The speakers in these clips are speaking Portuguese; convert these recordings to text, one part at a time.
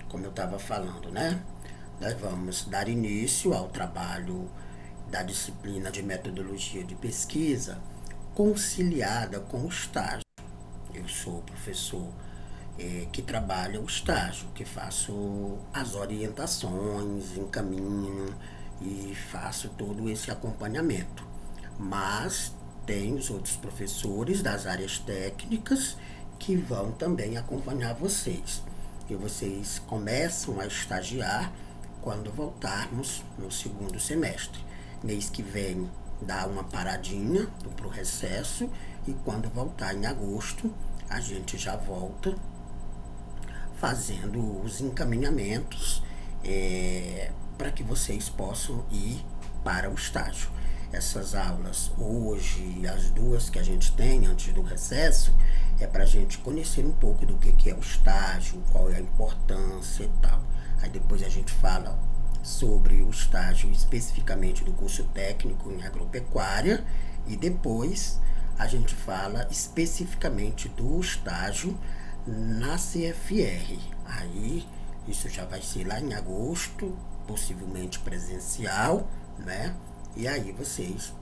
como eu estava falando, né? Nós vamos dar início ao trabalho da disciplina de metodologia de pesquisa conciliada com o estágio. Eu sou professor que trabalha o estágio, que faço as orientações, encaminho e faço todo esse acompanhamento. Mas tem os outros professores das áreas técnicas que vão também acompanhar vocês. E vocês começam a estagiar quando voltarmos no segundo semestre. Mês que vem dá uma paradinha para o recesso e quando voltar em agosto a gente já volta fazendo os encaminhamentos para que vocês possam ir para o estágio. Essas aulas hoje, as duas que a gente tem antes do recesso, é para a gente conhecer um pouco do que é o estágio, qual é a importância e tal. Aí depois a gente fala sobre o estágio especificamente do curso técnico em agropecuária e depois a gente fala especificamente do estágio na CFR. Aí isso já vai ser lá em agosto, possivelmente presencial, né? E aí vocês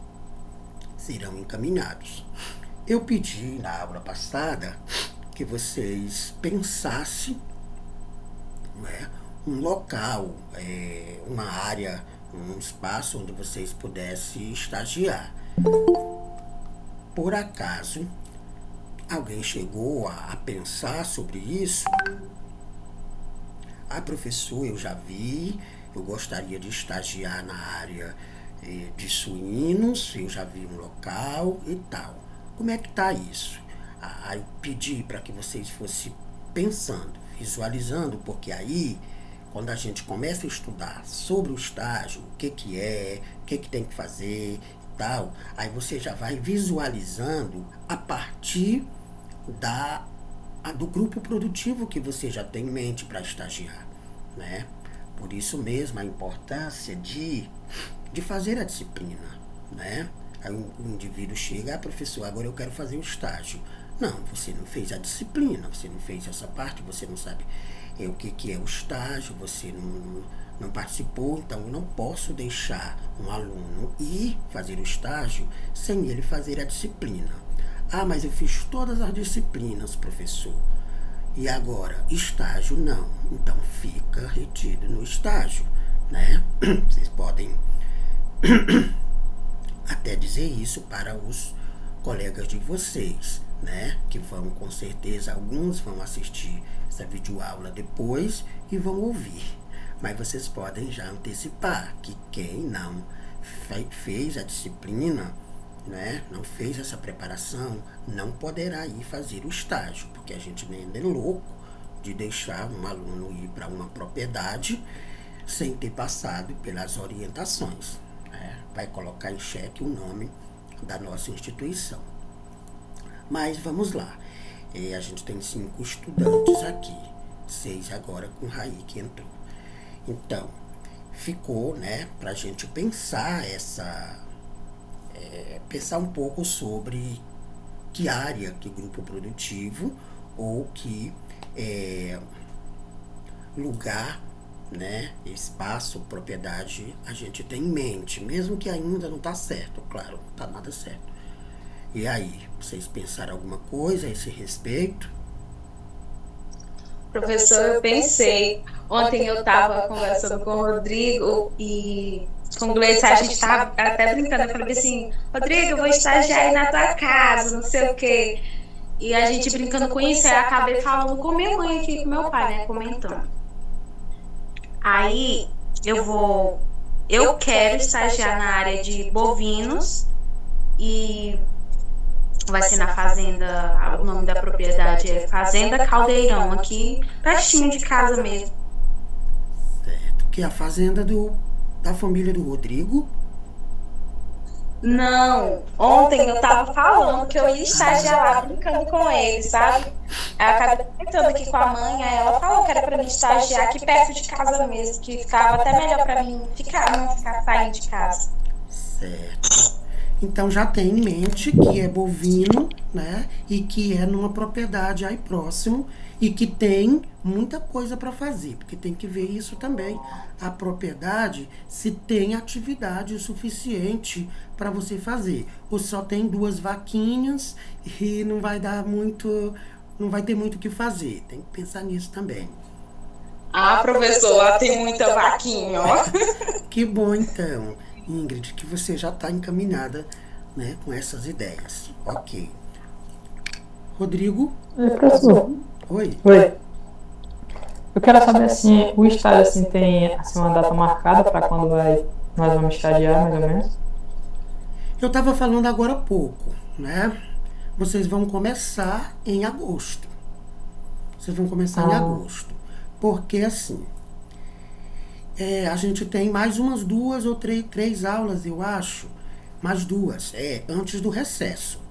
serão encaminhados. Eu pedi na aula passada que vocês pensassem, né, um local, uma área, um espaço onde vocês pudessem estagiar. Por acaso, alguém chegou a pensar sobre isso? Professor, eu já vi, eu gostaria de estagiar na área de suínos, eu já vi um local e tal. Como é que tá isso? Aí eu pedi para que vocês fossem pensando, visualizando, porque aí, quando a gente começa a estudar sobre o estágio, o que tem que fazer e tal, aí você já vai visualizando a partir do grupo produtivo que você já tem em mente para estagiar, né? Por isso mesmo a importância de fazer a disciplina, né? Aí o indivíduo chega, professor, agora eu quero fazer o estágio. Não, você não fez a disciplina, você não fez essa parte, você não sabe o que é o estágio, você não participou, então eu não posso deixar um aluno ir fazer o estágio sem ele fazer a disciplina. Mas eu fiz todas as disciplinas, professor. E agora, estágio não. Então fica retido no estágio, né? Vocês podem até dizer isso para os colegas de vocês, né? Que vão, com certeza, alguns vão assistir essa videoaula depois e vão ouvir. Mas vocês podem já antecipar que quem não fez a disciplina, né, não fez essa preparação, não poderá ir fazer o estágio, porque a gente nem é louco de deixar um aluno ir para uma propriedade sem ter passado pelas orientações. Vai colocar em xeque o nome da nossa instituição. Mas vamos lá. A gente tem 5 estudantes aqui, 6 agora com o Raí que entrou. Então, ficou, né, para a gente pensar pensar um pouco sobre que área, que grupo produtivo ou que lugar, né, espaço, propriedade a gente tem em mente, mesmo que ainda não está certo, claro, não está nada certo. E aí, vocês pensaram alguma coisa a esse respeito? Professor, eu pensei. Ontem eu estava conversando com o Rodrigo e com o Gleice, a gente estava até brincando. Eu falei assim, Rodrigo, eu vou estagiar aí na tua casa, não sei o quê. E a gente brincando com isso, aí eu acabei falando com minha mãe aqui, com meu pai, né, comentando. Aí eu quero estagiar na área de bovinos e vai ser na fazenda, o nome da propriedade é Fazenda Caldeirão, aqui pertinho de casa mesmo. Certo, que é a fazenda da família do Rodrigo. Não, ontem eu tava falando que eu ia estagiar lá brincando com ele, sabe? Aí eu acabei comentando aqui com a mãe, aí ela falou que era pra mim estagiar aqui perto de casa mesmo, que ficava até melhor pra mim não ficar saindo de casa. Certo. Então já tem em mente que é bovino, né? E que é numa propriedade aí próximo e que tem muita coisa para fazer, porque tem que ver isso também, a propriedade, se tem atividade suficiente para você fazer. Ou só tem 2 vaquinhas e não vai dar muito, não vai ter muito o que fazer. Tem que pensar nisso também. Ah, professor, lá tem muita vaquinha, ó. Que bom então, Ingrid, que você já está encaminhada, né, com essas ideias. Ok. Rodrigo? Oi, professor. Oi. Oi. Eu quero saber assim, o estágio assim tem assim, uma data marcada para quando nós vamos estagiar, mais ou menos? Eu estava falando agora há pouco, né? Vocês vão começar em agosto. Vocês vão começar em agosto. Porque assim, a gente tem mais umas 2 ou 3 aulas, eu acho. Mais 2, antes do recesso.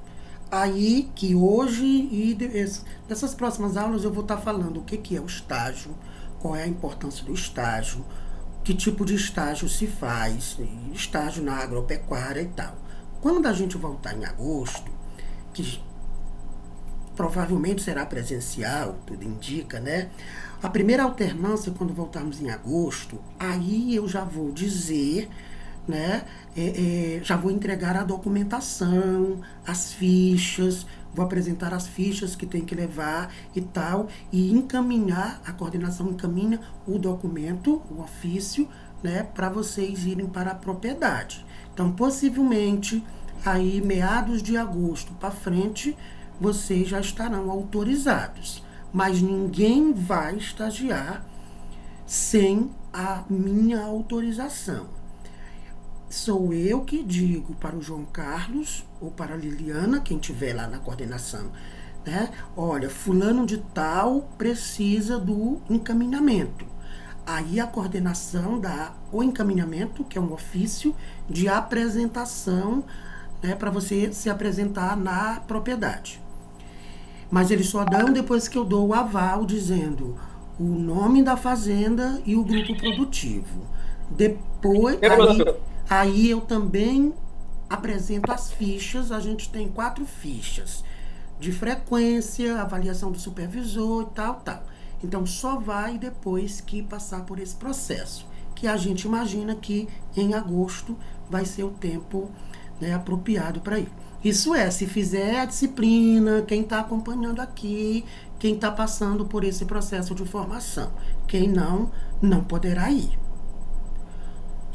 Aí que hoje e dessas próximas aulas eu vou estar falando o que é o estágio, qual é a importância do estágio, que tipo de estágio se faz, estágio na agropecuária e tal. Quando a gente voltar em agosto, que provavelmente será presencial, tudo indica, né? A primeira alternância, quando voltarmos em agosto, aí eu já vou dizer, né? Já vou entregar a documentação, as fichas, vou apresentar as fichas que tem que levar e tal, e encaminhar, a coordenação encaminha o documento, o ofício, né, para vocês irem para a propriedade. Então, possivelmente, aí meados de agosto para frente, vocês já estarão autorizados. Mas ninguém vai estagiar sem a minha autorização. Sou eu que digo para o João Carlos ou para a Liliana, quem estiver lá na coordenação, né? Olha, fulano de tal precisa do encaminhamento. Aí a coordenação dá o encaminhamento, que é um ofício de apresentação, né, para você se apresentar na propriedade. Mas eles só dão depois que eu dou o aval dizendo o nome da fazenda e o grupo produtivo. Depois, aí eu também apresento as fichas. A gente tem 4 fichas de frequência, avaliação do supervisor e tal. Então só vai depois que passar por esse processo, que a gente imagina que em agosto vai ser o tempo, né, apropriado para ir. Isso se fizer a disciplina, quem está acompanhando aqui, quem está passando por esse processo de formação. Quem não, não poderá ir.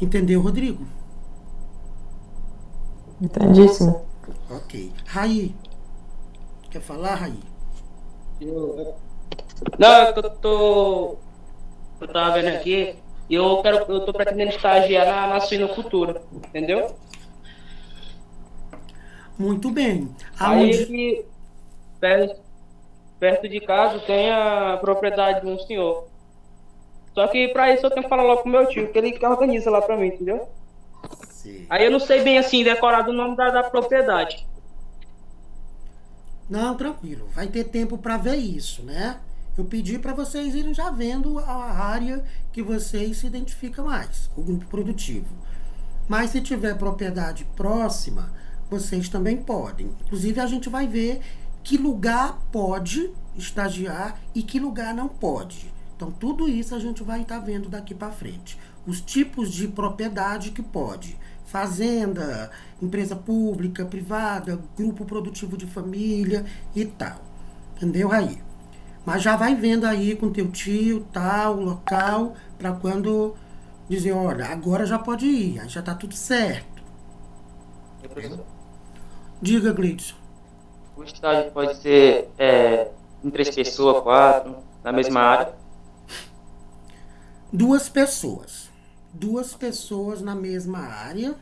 Entendeu, Rodrigo? Entendi, sim. Ok. Raí, quer falar, Raí? Não, eu tava vendo aqui e eu tô pretendendo estagiar na suinocultura, entendeu? Muito bem. Aí aqui, perto de casa tem a propriedade de um senhor. Só que pra isso eu tenho que falar logo com o meu tio, que ele que organiza lá pra mim, entendeu? Sim. Aí eu não sei bem assim, decorar o nome da propriedade. Não, tranquilo. Vai ter tempo para ver isso, né? Eu pedi para vocês irem já vendo a área que vocês se identificam mais, o grupo produtivo. Mas se tiver propriedade próxima, vocês também podem. Inclusive, a gente vai ver que lugar pode estagiar e que lugar não pode. Então, tudo isso a gente vai estar vendo daqui para frente. Os tipos de propriedade que pode. Fazenda, empresa pública, privada, grupo produtivo de família e tal. Entendeu, Raí? Mas já vai vendo aí com teu tio, tal, local, para quando dizer, olha, agora já pode ir, aí já tá tudo certo. Diga, Gleidson. O estágio pode ser em 3 pessoas, 4, na mesma área. 2 pessoas. 2 pessoas na mesma área.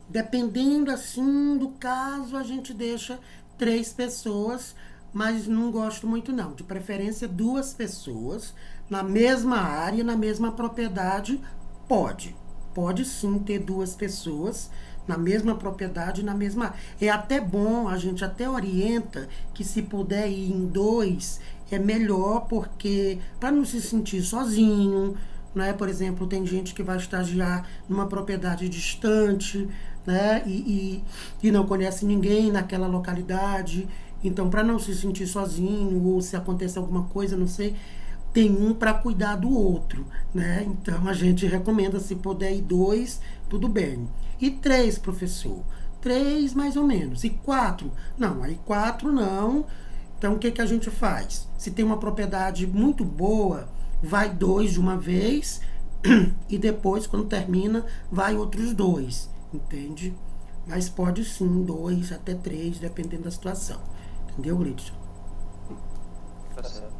Dependendo, assim, do caso, a gente deixa 3 pessoas, mas não gosto muito, não. De preferência, 2 pessoas na mesma área, na mesma propriedade, pode. Pode sim ter 2 pessoas na mesma propriedade, na mesma área. É até bom, a gente até orienta que se puder ir em 2, é melhor, porque para não se sentir sozinho, né? Por exemplo, tem gente que vai estagiar numa propriedade distante, né? E não conhece ninguém naquela localidade. Então, para não se sentir sozinho, ou se acontecer alguma coisa, não sei, tem um para cuidar do outro, né? Então, a gente recomenda, se puder ir 2, tudo bem. E 3, professor? 3, mais ou menos. E 4? Não, aí 4 não. Então, o que a gente faz? Se tem uma propriedade muito boa, vai 2 de uma vez e depois, quando termina, vai outros 2, entende? Mas pode sim, 2 até 3, dependendo da situação. Entendeu, Gleidson? Tá certo.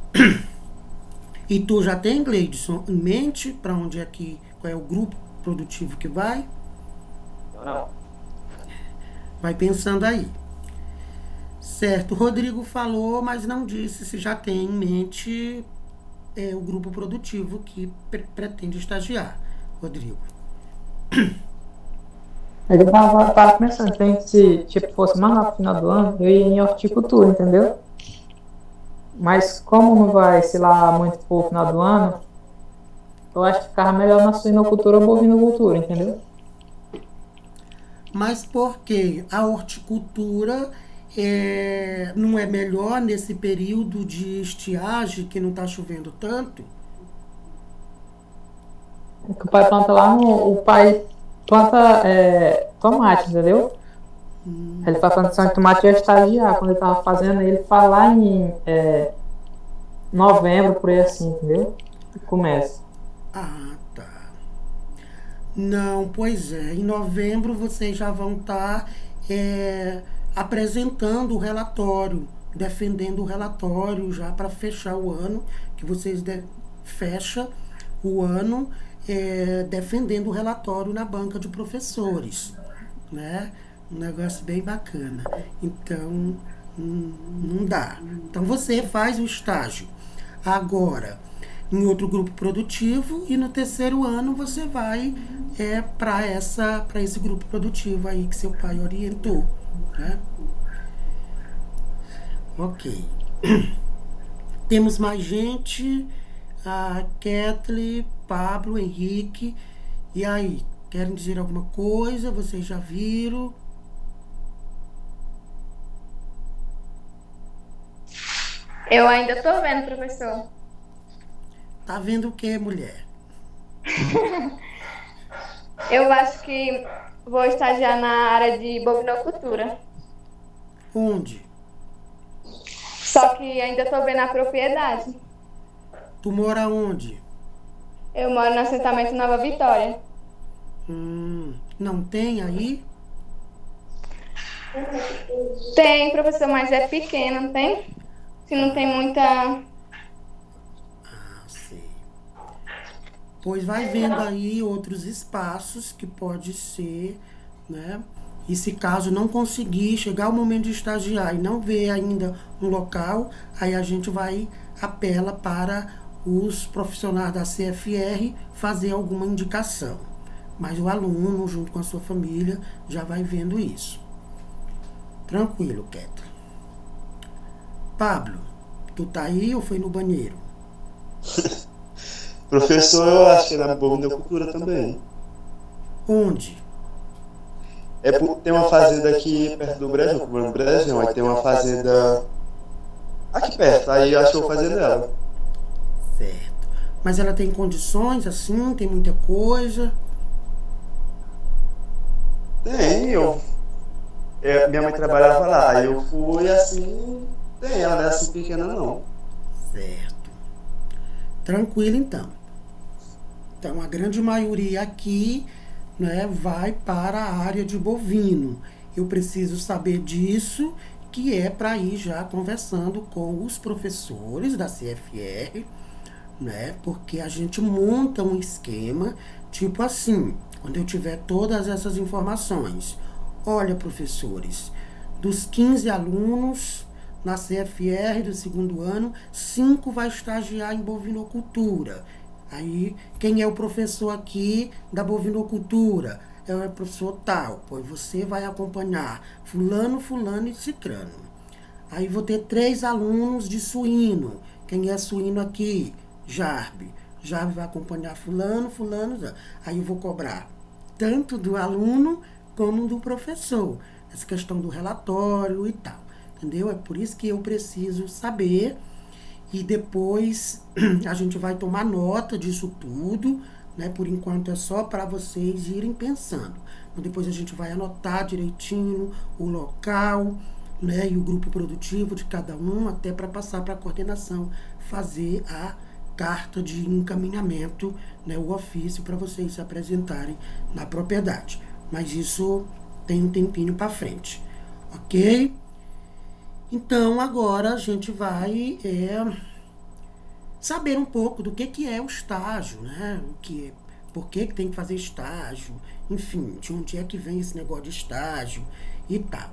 E tu já tem, Gleidson, em mente para onde é que, qual é o grupo produtivo que vai? Não. Vai pensando aí. Certo, o Rodrigo falou, mas não disse se já tem em mente o grupo produtivo que pretende estagiar. Rodrigo. Eu tava pensando, se tipo, fosse mais lá pro final do ano, eu ia em horticultura, entendeu? Mas como não vai, sei lá, muito pro final do ano, eu acho que ficava melhor na suinocultura ou bovinocultura, entendeu? Mas por que a horticultura não é melhor nesse período de estiagem que não está chovendo tanto? O pai planta lá o pai planta tomate, entendeu? Ele faz plantação de tomate e ia estagiar. Quando ele tava fazendo, ele faz lá em novembro, por aí assim, entendeu? E começa. Ah, tá. Não, pois é. Em novembro vocês já vão estar apresentando o relatório, defendendo o relatório já para fechar o ano, que vocês fecha o ano defendendo o relatório na banca de professores, né? Um negócio bem bacana. Então, não dá. Então, você faz o estágio agora em outro grupo produtivo e no terceiro ano você vai para esse grupo produtivo aí que seu pai orientou, né? Ok. Temos mais gente, a Kathleen, Pablo, Henrique. E aí, querem dizer alguma coisa? Vocês já viram? Eu ainda tô vendo, professor. Tá vendo o que, mulher? Eu acho que vou estagiar na área de bovinocultura. Onde? Só que ainda tô vendo a propriedade. Tu mora onde? Eu moro no assentamento Nova Vitória. Não tem aí? Tem, professor, mas é pequeno, não tem? Se não tem muita... Ah, sei. Pois vai vendo aí outros espaços que pode ser, né? E se caso não conseguir chegar o momento de estagiar e não ver ainda um local, aí a gente apela para os profissionais da CFR fazer alguma indicação. Mas o aluno, junto com a sua família, já vai vendo isso. Tranquilo, Ketra. Pablo, tu tá aí ou foi no banheiro? Professor, eu acho que é na bovinocultura também. Onde? Tem uma fazenda aqui perto do Brejão, no Brejão, aí tem uma fazenda aqui perto, aí eu acho que eu vou fazer nela. Certo. Mas ela tem condições, assim, tem muita coisa? Tem, minha mãe trabalhava lá, aí eu fui assim, ela não é assim pequena não. Certo. Tranquilo, então. Então, a grande maioria aqui, né, vai para a área de bovino. Eu preciso saber disso, que é para ir já conversando com os professores da CFR, né, porque a gente monta um esquema, tipo assim, quando eu tiver todas essas informações. Olha, professores, dos 15 alunos na CFR do segundo ano, 5 vai estagiar em bovinocultura. Aí, quem é o professor aqui da bovinocultura? É o professor tal. Pois você vai acompanhar fulano, fulano e cicrano. Aí vou ter 3 alunos de suíno. Quem é suíno aqui? Jarbe. Jarbe vai acompanhar fulano, fulano. Aí eu vou cobrar tanto do aluno como do professor. Essa questão do relatório e tal, entendeu? É por isso que eu preciso saber e depois a gente vai tomar nota disso tudo, né? Por enquanto é só para vocês irem pensando. Depois a gente vai anotar direitinho o local, né? E o grupo produtivo de cada um, até para passar para a coordenação fazer a carta de encaminhamento, né? O ofício para vocês se apresentarem na propriedade. Mas isso tem um tempinho para frente, ok? Então agora a gente vai saber um pouco do que é o estágio, né? Por que tem que fazer estágio, enfim, de onde é que vem esse negócio de estágio e tal,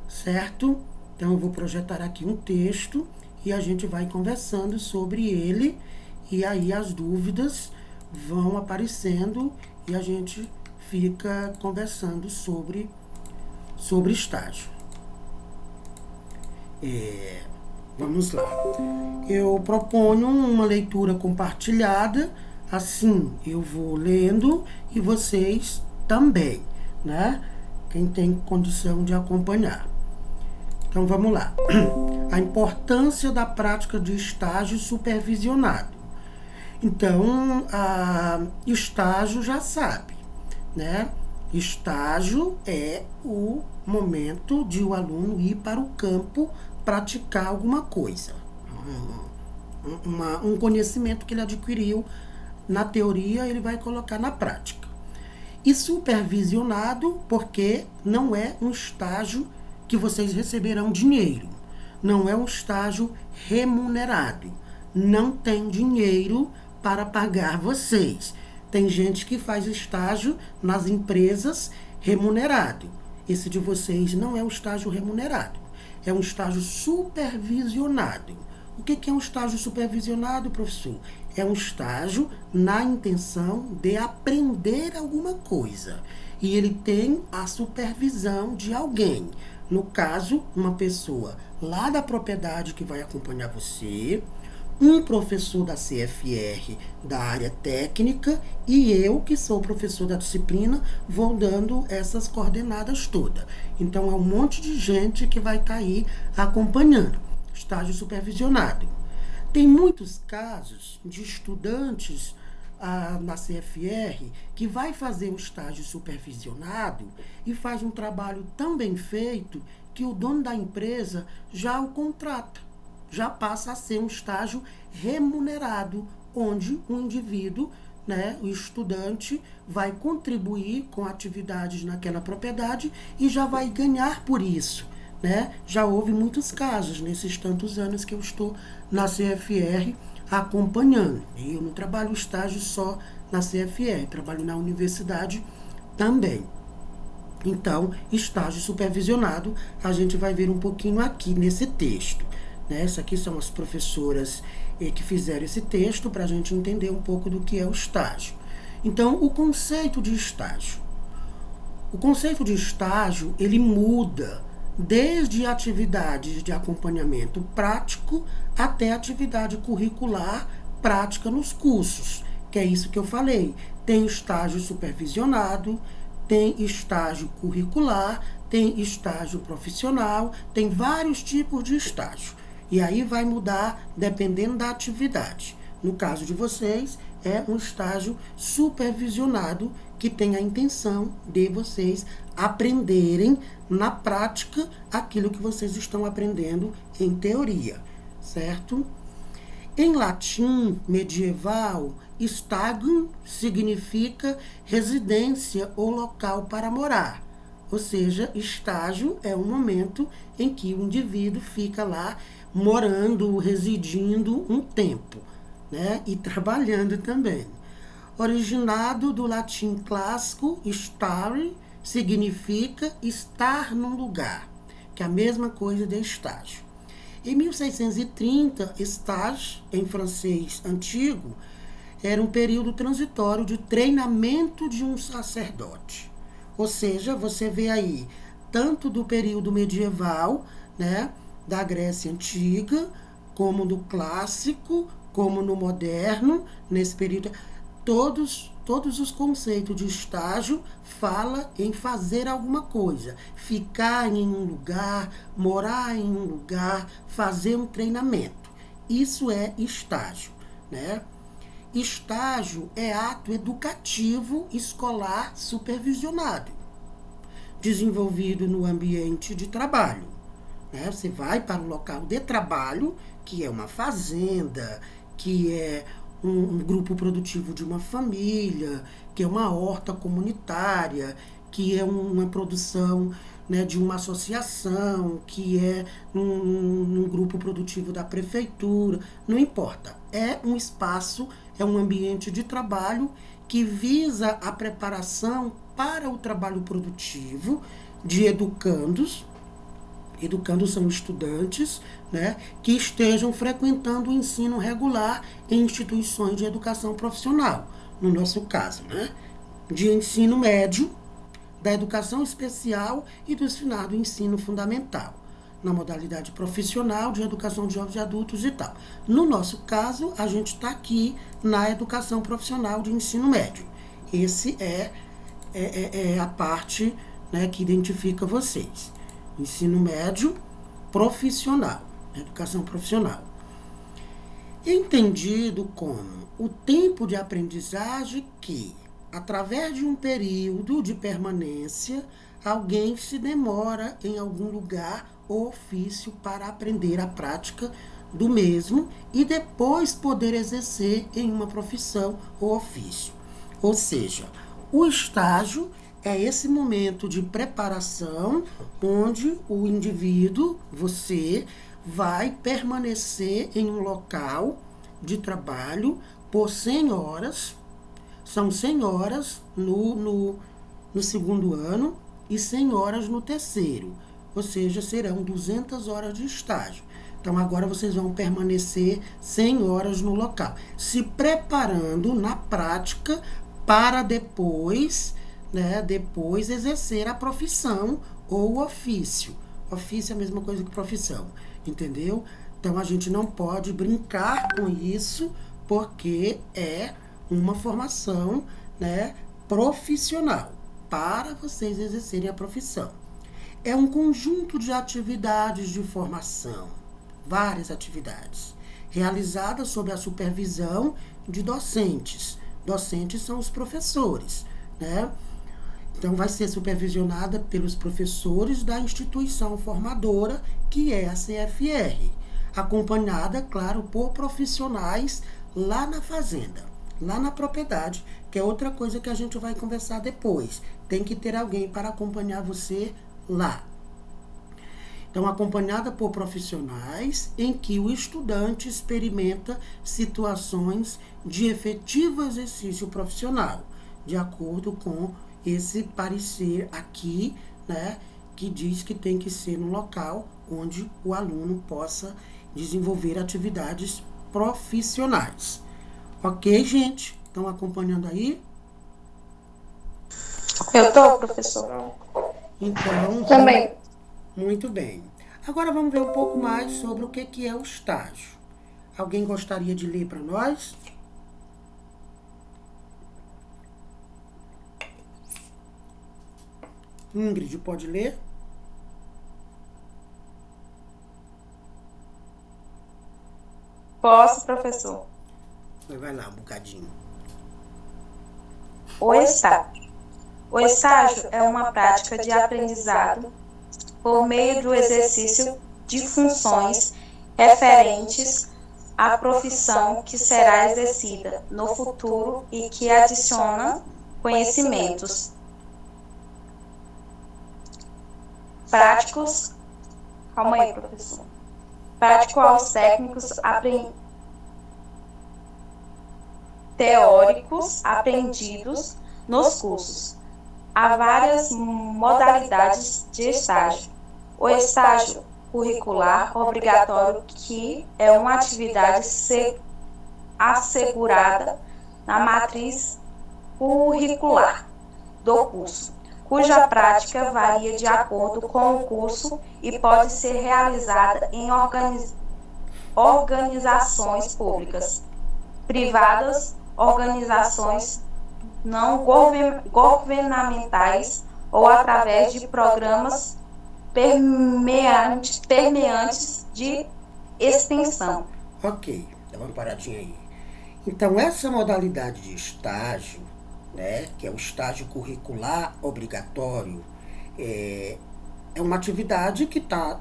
certo? Então eu vou projetar aqui um texto e a gente vai conversando sobre ele e aí as dúvidas vão aparecendo e a gente fica conversando sobre estágio. Vamos lá. Eu proponho uma leitura compartilhada, assim eu vou lendo e vocês também, né? Quem tem condição de acompanhar. Então vamos lá. A importância da prática de estágio supervisionado. Então, estágio já sabe, né? Estágio é o momento de o aluno ir para o campo praticar alguma coisa. Um conhecimento que ele adquiriu na teoria, ele vai colocar na prática. E supervisionado, porque não é um estágio que vocês receberão dinheiro. Não é um estágio remunerado. Não tem dinheiro para pagar vocês. Tem gente que faz estágio nas empresas remunerado. Esse de vocês não é um estágio remunerado. É um estágio supervisionado. O que é um estágio supervisionado, professor? É um estágio na intenção de aprender alguma coisa. E ele tem a supervisão de alguém. No caso, uma pessoa lá da propriedade que vai acompanhar você, um professor da CFR da área técnica e eu, que sou professor da disciplina, vou dando essas coordenadas todas. Então, é um monte de gente que vai estar aí acompanhando. Estágio supervisionado. Tem muitos casos de estudantes na CFR que vai fazer o estágio supervisionado e faz um trabalho tão bem feito que o dono da empresa já o contrata. Já passa a ser um estágio remunerado, onde o indivíduo, né, o estudante, vai contribuir com atividades naquela propriedade e já vai ganhar por isso. Né? Já houve muitos casos nesses tantos anos que eu estou na CFR acompanhando. Eu não trabalho estágio só na CFR, trabalho na universidade também. Então, estágio supervisionado, a gente vai ver um pouquinho aqui nesse texto. Né? Essas aqui são as professoras que fizeram esse texto para a gente entender um pouco do que é o estágio. Então, o conceito de estágio. O conceito de estágio, ele muda desde atividades de acompanhamento prático até atividade curricular prática nos cursos, que é isso que eu falei. Tem estágio supervisionado, tem estágio curricular, tem estágio profissional, tem vários tipos de estágio. E aí vai mudar dependendo da atividade. No caso de vocês, é um estágio supervisionado que tem a intenção de vocês aprenderem na prática aquilo que vocês estão aprendendo em teoria, certo? Em latim medieval, stagum significa residência ou local para morar. Ou seja, estágio é um momento em que o indivíduo fica lá morando, residindo um tempo, né? E trabalhando também. Originado do latim clássico, stare, significa estar num lugar, que é a mesma coisa de estágio. Em 1630, stage, em francês antigo, era um período transitório de treinamento de um sacerdote. Ou seja, você vê aí, tanto do período medieval, né, da Grécia Antiga, como do clássico, como no moderno, nesse período, todos os conceitos de estágio fala em fazer alguma coisa, ficar em um lugar, morar em um lugar, fazer um treinamento. Isso é estágio, né? Estágio é ato educativo escolar supervisionado, desenvolvido no ambiente de trabalho, né? Você vai para o local de trabalho, que é uma fazenda, que é um grupo produtivo de uma família, que é uma horta comunitária, que é uma produção, né, de uma associação, que é um grupo produtivo da prefeitura, não importa. É um espaço, é um ambiente de trabalho que visa a preparação para o trabalho produtivo de educandos. Educandos são estudantes, né, que estejam frequentando o ensino regular em instituições de educação profissional. No nosso caso, né, de ensino médio, da educação especial e dos finais do ensino fundamental, na modalidade profissional de educação de jovens e adultos e tal. No nosso caso, a gente está aqui na educação profissional de ensino médio. Esse é a parte, né, que identifica vocês. Ensino médio profissional, educação profissional. Entendido como o tempo de aprendizagem que, através de um período de permanência, alguém se demora em algum lugar ou ofício para aprender a prática do mesmo e depois poder exercer em uma profissão ou ofício. Ou seja, o estágio é esse momento de preparação onde o indivíduo, você, vai permanecer em um local de trabalho por 100 horas. São 100 horas no segundo ano e 100 horas no terceiro. Ou seja, serão 200 horas de estágio. Então, agora vocês vão permanecer 100 horas no local, se preparando na prática para depois, né, depois exercer a profissão ou o ofício. Ofício é a mesma coisa que profissão, entendeu? Então, a gente não pode brincar com isso, porque é uma formação, né, profissional, para vocês exercerem a profissão. É um conjunto de atividades de formação, várias atividades, realizadas sob a supervisão de docentes. Docentes são os professores, né? Então, vai ser supervisionada pelos professores da instituição formadora, que é a CFR, acompanhada, claro, por profissionais lá na fazenda, lá na propriedade, que é outra coisa que a gente vai conversar depois. Tem que ter alguém para acompanhar você lá. Então, acompanhada por profissionais em que o estudante experimenta situações de efetivo exercício profissional, de acordo com esse parecer aqui, né, que diz que tem que ser no local onde o aluno possa desenvolver atividades profissionais. Ok, gente? Estão acompanhando aí? Eu tô, professor. Então, Também. muito bem. Agora vamos ver um pouco mais sobre o que é o estágio. Alguém gostaria de ler para nós? Ingrid, pode ler? Posso, professor? Vai lá, um bocadinho. O estágio. O estágio é uma prática de aprendizado por meio do exercício de funções referentes à profissão que será exercida no futuro e que adiciona conhecimentos práticos. Calma aí, professor. Prático aos técnicos teóricos aprendidos nos cursos. Há várias modalidades de estágio. O estágio curricular obrigatório, que é uma atividade assegurada na matriz curricular do curso, cuja prática varia de acordo com o curso e pode ser realizada em organizações públicas, privadas organizações não governamentais ou através de programas permeantes de extensão. Ok, dá uma paradinha aí. Então, essa modalidade de estágio, né, que é o estágio curricular obrigatório, é uma atividade que está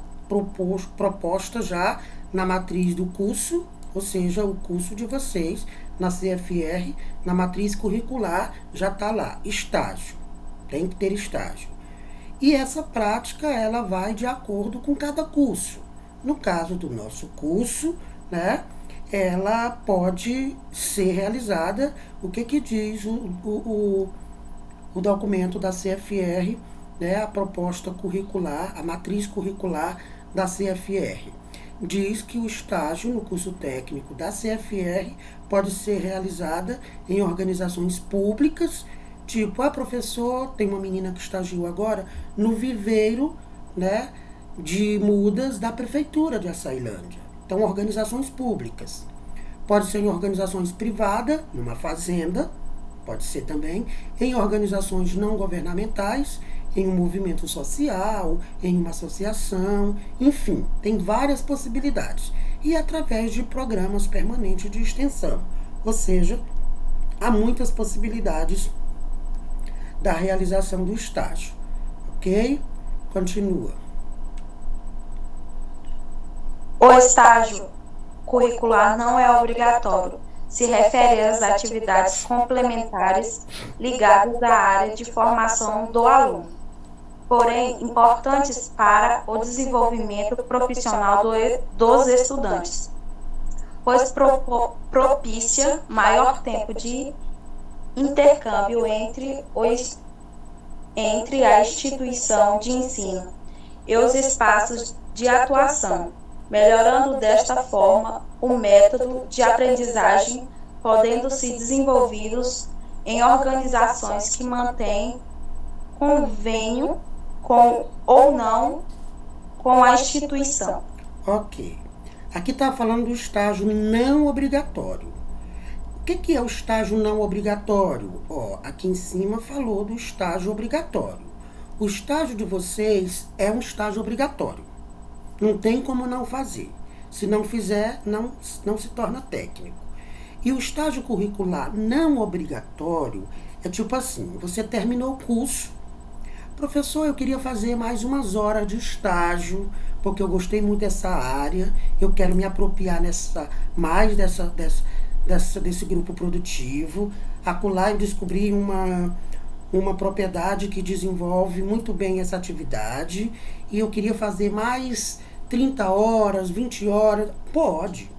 proposta já na matriz do curso, ou seja, o curso de vocês na CFR, na matriz curricular, já está lá, estágio, tem que ter estágio. E essa prática, ela vai de acordo com cada curso. No caso do nosso curso, né, ela pode ser realizada, o que diz o documento da CFR, né, a proposta curricular, a matriz curricular da CFR. Diz que o estágio no curso técnico da CFR pode ser realizada em organizações públicas, tipo, professor, tem uma menina que estagiou agora no viveiro, né, de mudas da prefeitura de Açailândia. Então, organizações públicas. Pode ser em organizações privadas, numa fazenda, pode ser também em organizações não governamentais, em um movimento social, em uma associação, enfim, tem várias possibilidades. E através de programas permanentes de extensão. Ou seja, há muitas possibilidades da realização do estágio. Ok? Continua. O estágio curricular não é obrigatório. Se refere às atividades complementares ligadas à área de formação do aluno, porém importantes para o desenvolvimento profissional dos estudantes, pois propicia maior tempo de intercâmbio entre a instituição de ensino e os espaços de atuação, melhorando desta forma o método de aprendizagem, podendo ser desenvolvidos em organizações que mantêm convênio com ou não com a instituição. Ok. Aqui está falando do estágio não obrigatório. O que é o estágio não obrigatório? Aqui em cima falou do estágio obrigatório. O estágio de vocês é um estágio obrigatório. Não tem como não fazer. Se não fizer, não se torna técnico. E o estágio curricular não obrigatório é tipo assim, você terminou o curso. Professor, eu queria fazer mais umas horas de estágio, porque eu gostei muito dessa área, eu quero me apropriar mais desse grupo produtivo. Acolá eu descobri uma propriedade que desenvolve muito bem essa atividade e eu queria fazer mais 30 horas, 20 horas. Pode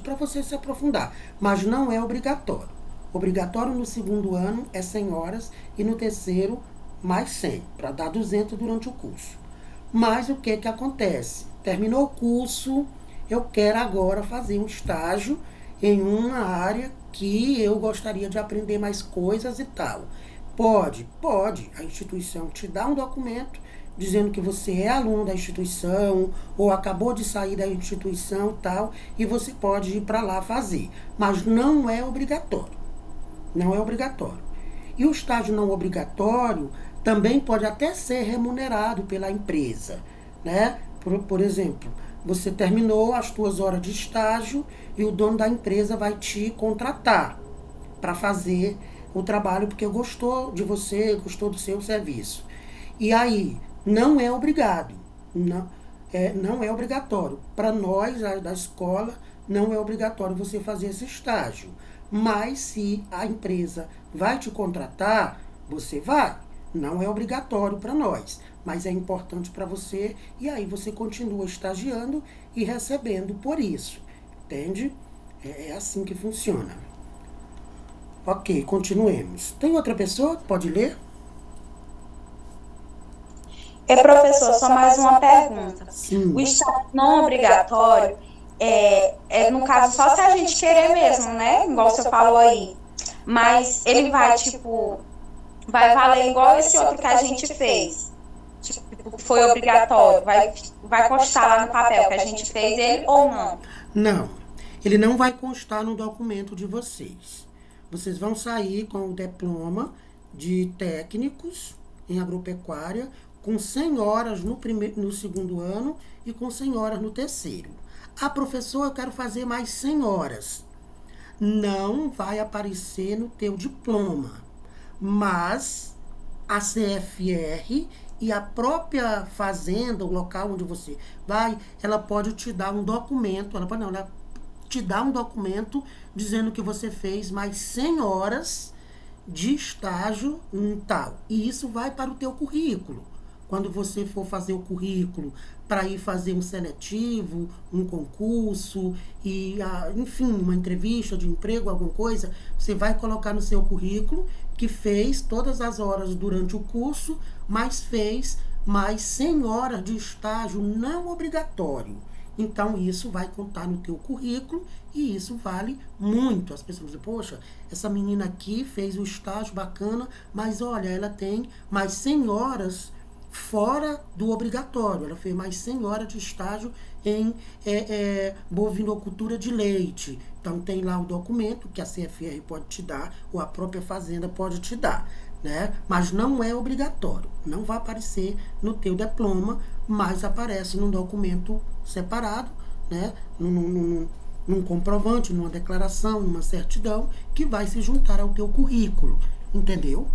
para você se aprofundar, mas não é obrigatório. Obrigatório no segundo ano é 100 horas e no terceiro mais 100, para dar 200 durante o curso. Mas o que acontece? Terminou o curso, eu quero agora fazer um estágio em uma área que eu gostaria de aprender mais coisas e tal. Pode. A instituição te dá um documento dizendo que você é aluno da instituição ou acabou de sair da instituição e tal, e você pode ir para lá fazer. Mas não é obrigatório. Não é obrigatório. E o estágio não obrigatório também pode até ser remunerado pela empresa, né? Por exemplo, você terminou as suas horas de estágio e o dono da empresa vai te contratar para fazer o trabalho porque gostou de você, gostou do seu serviço. E aí, não é obrigado, não é obrigatório. Para nós, da escola, não é obrigatório você fazer esse estágio. Mas se a empresa vai te contratar, você vai. Não é obrigatório para nós, mas é importante para você e aí você continua estagiando e recebendo por isso, entende? É assim que funciona. Ok, continuemos. Tem outra pessoa que pode ler? Professor, só mais uma pergunta. Sim. O estágio não obrigatório no caso, só se a gente querer mesmo, né? Igual você falou aí. Mas ele vai, vai valer igual esse outro que a gente fez. Foi obrigatório. Vai constar lá no papel que a gente fez ele ou não? Não, ele não vai constar no documento de vocês. vocês vão sair com o diploma de técnicos em agropecuária com 100 horas no segundo ano e com 100 horas no terceiro. Ah, professor, eu quero fazer mais 100 horas. Não vai aparecer no teu diploma, mas a CFR e a própria fazenda, o local onde você vai, ela pode te dar um documento, ela te dá um documento dizendo que você fez mais 100 horas de estágio em tal. E isso vai para o teu currículo. Quando você for fazer o currículo para ir fazer um seletivo, um concurso, enfim, uma entrevista de emprego, alguma coisa, você vai colocar no seu currículo que fez todas as horas durante o curso, mas fez mais 100 horas de estágio não obrigatório. Então, isso vai contar no teu currículo e isso vale muito. As pessoas dizem, poxa, essa menina aqui fez o estágio bacana, mas olha, ela tem mais 100 horas fora do obrigatório. Ela fez mais 100 horas de estágio em bovinocultura de leite. Então, tem lá o documento que a CFR pode te dar ou a própria fazenda pode te dar, né? Mas não é obrigatório. Não vai aparecer no teu diploma, mas aparece num documento separado, né? Num comprovante, numa declaração, numa certidão, que vai se juntar ao teu currículo. Entendeu?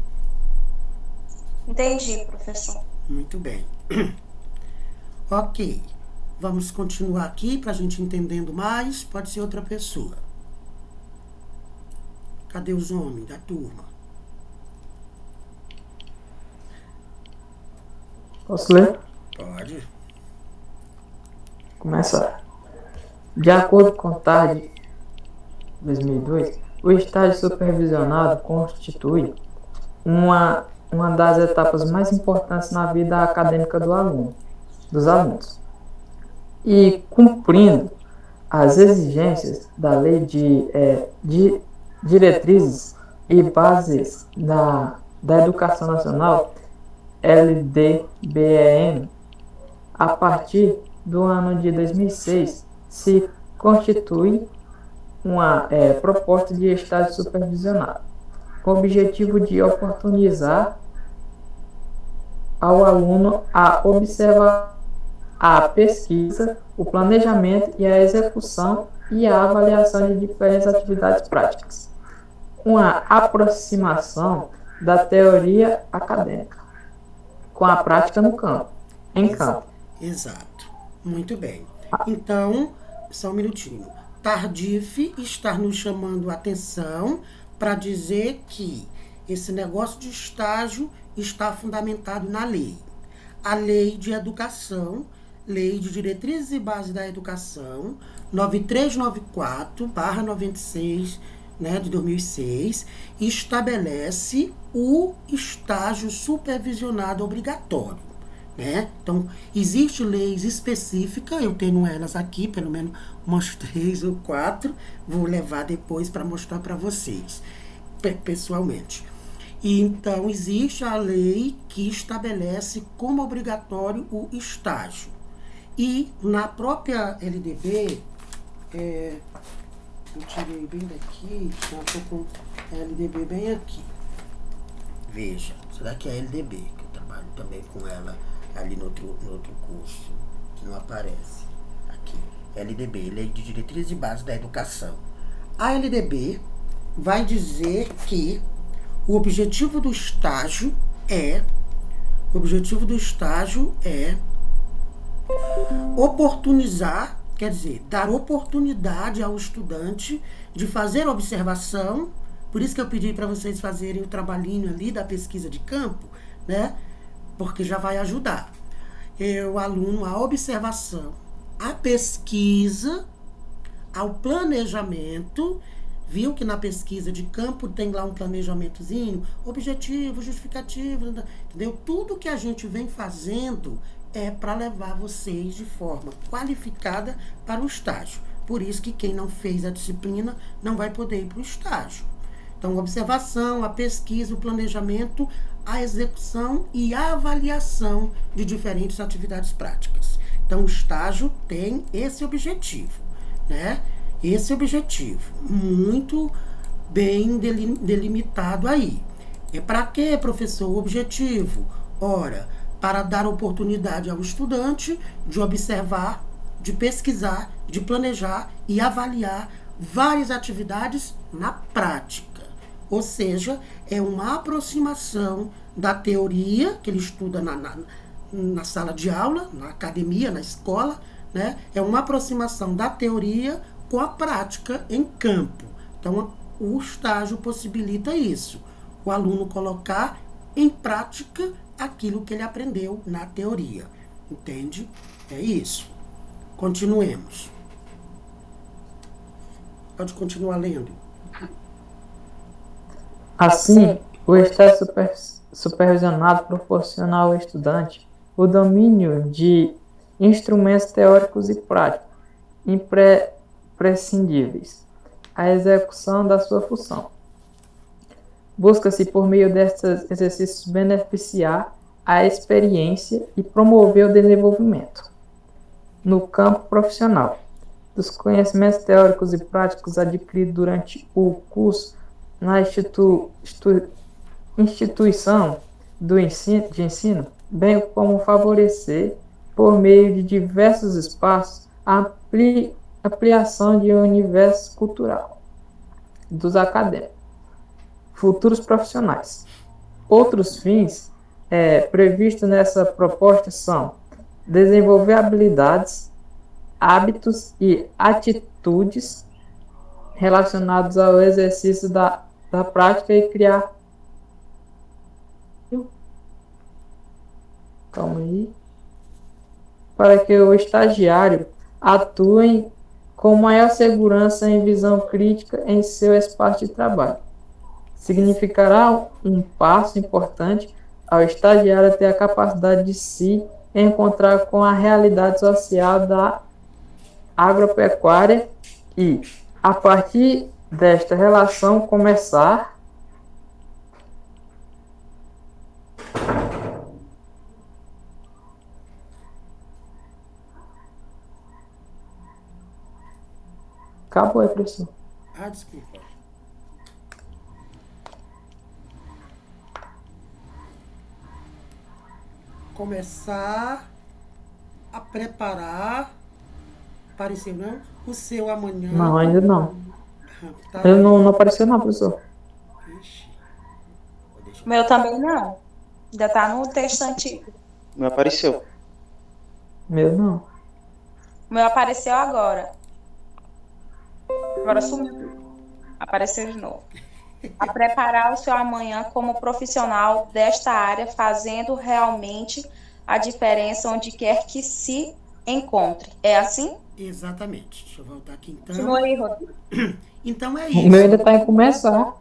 Entendi, professor. Muito bem. Ok. Vamos continuar aqui para a gente entendendo mais. Pode ser outra pessoa. Cadê os homens da turma? Posso ler? Pode. Começa. De acordo com o TAD 2002, o estágio supervisionado constitui uma das etapas mais importantes na vida acadêmica dos alunos. E cumprindo as exigências da Lei de Diretrizes e Bases da Educação Nacional, LDBEN, a partir do ano de 2006, se constitui uma proposta de estágio supervisionado, com o objetivo de oportunizar ao aluno a observar a pesquisa, o planejamento e a execução e a avaliação de diferentes atividades práticas. Uma aproximação da teoria acadêmica com a prática no campo, em campo. Exato. Muito bem. Então, só um minutinho. Tardif está nos chamando a atenção para dizer que esse negócio de estágio está fundamentado na lei. A Lei de Educação, Lei de Diretrizes e Bases da Educação, 9394/96, né, de 2006, estabelece o estágio supervisionado obrigatório, né? Então, existem leis específicas, eu tenho elas aqui, pelo menos umas 3 ou 4, vou levar depois para mostrar para vocês, pessoalmente. E então, existe a lei que estabelece como obrigatório o estágio. E na própria LDB, eu tirei bem daqui, já estou com a LDB bem aqui. Veja, essa daqui é a LDB, que eu trabalho também com ela ali no outro curso, que não aparece aqui. LDB, Lei de Diretrizes e Bases da Educação. A LDB vai dizer que o objetivo do estágio é oportunizar, quer dizer, dar oportunidade ao estudante de fazer observação. Por isso que eu pedi para vocês fazerem o trabalhinho ali da pesquisa de campo, né? Porque já vai ajudar o aluno a observação, a pesquisa, ao planejamento. Viu que na pesquisa de campo tem lá um planejamentozinho, objetivo, justificativo, entendeu? Tudo que a gente vem fazendo é para levar vocês de forma qualificada para o estágio. Por isso que quem não fez a disciplina não vai poder ir para o estágio. Então, a observação, a pesquisa, o planejamento, a execução e a avaliação de diferentes atividades práticas. Então, o estágio tem esse objetivo, né? Esse objetivo muito bem delimitado aí. É para quê, professor? O objetivo? Ora, para dar oportunidade ao estudante de observar, de pesquisar, de planejar e avaliar várias atividades na prática. Ou seja, é uma aproximação da teoria que ele estuda na sala de aula, na academia, na escola, né? É uma aproximação da teoria com a prática em campo. Então, o estágio possibilita isso. O aluno colocar em prática aquilo que ele aprendeu na teoria. Entende? É isso. Continuemos. Pode continuar lendo. Assim, o estágio supervisionado proporciona ao estudante o domínio de instrumentos teóricos e práticos imprescindíveis à execução da sua função. Busca-se, por meio destes exercícios, beneficiar a experiência e promover o desenvolvimento, no campo profissional, dos conhecimentos teóricos e práticos adquiridos durante o curso na instituição de ensino, bem como favorecer, por meio de diversos espaços, a ampliação de universo cultural dos acadêmicos, futuros profissionais. Outros fins previstos nessa proposta são desenvolver habilidades, hábitos e atitudes relacionados ao exercício da prática e criar. Calma aí. Para que o estagiário atue com maior segurança e visão crítica em seu espaço de trabalho. Significará um passo importante ao estagiário ter a capacidade de se encontrar com a realidade social da agropecuária e, a partir desta relação, começar acabou aí, professor. Desculpa. Começar a preparar, apareceu, não? O seu amanhã. Não, ainda não. Tá. Eu não apareceu não, professor. Ixi. O meu também não. Ainda tá no texto antigo. Não apareceu. Meu não. O meu apareceu agora. Agora sumiu. Apareceu de novo. A preparar o seu amanhã como profissional desta área, fazendo realmente a diferença onde quer que se encontre. É assim? Exatamente. Deixa eu voltar aqui então. Continua aí, Rodrigo. Então é O meu isso. ainda está em começar.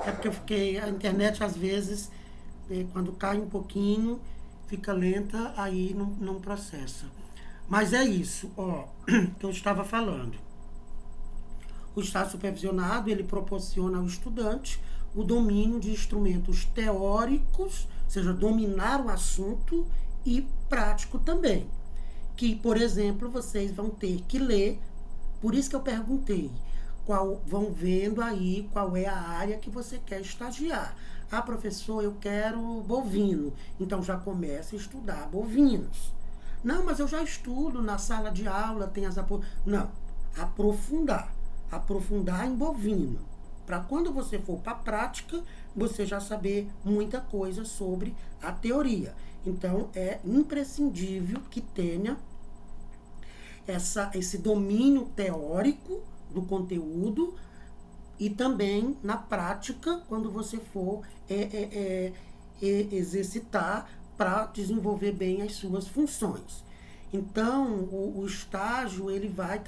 É porque a internet, às vezes, quando cai um pouquinho, fica lenta, aí não processa. Mas é isso, ó, que eu estava falando. O estágio supervisionado, ele proporciona ao estudante o domínio de instrumentos teóricos, ou seja, dominar o assunto, e prático também. Que, por exemplo, vocês vão ter que ler, por isso que eu perguntei, vão vendo aí qual é a área que você quer estagiar. Ah, professor, eu quero bovino. Então já comece a estudar bovinos. Não, mas eu já estudo na sala de aula, tem as... Não, aprofundar em bovino. Para quando você for para a prática, você já saber muita coisa sobre a teoria. Então, é imprescindível que tenha esse domínio teórico do conteúdo e também na prática, quando você for exercitar para desenvolver bem as suas funções. Então, o estágio, ele vai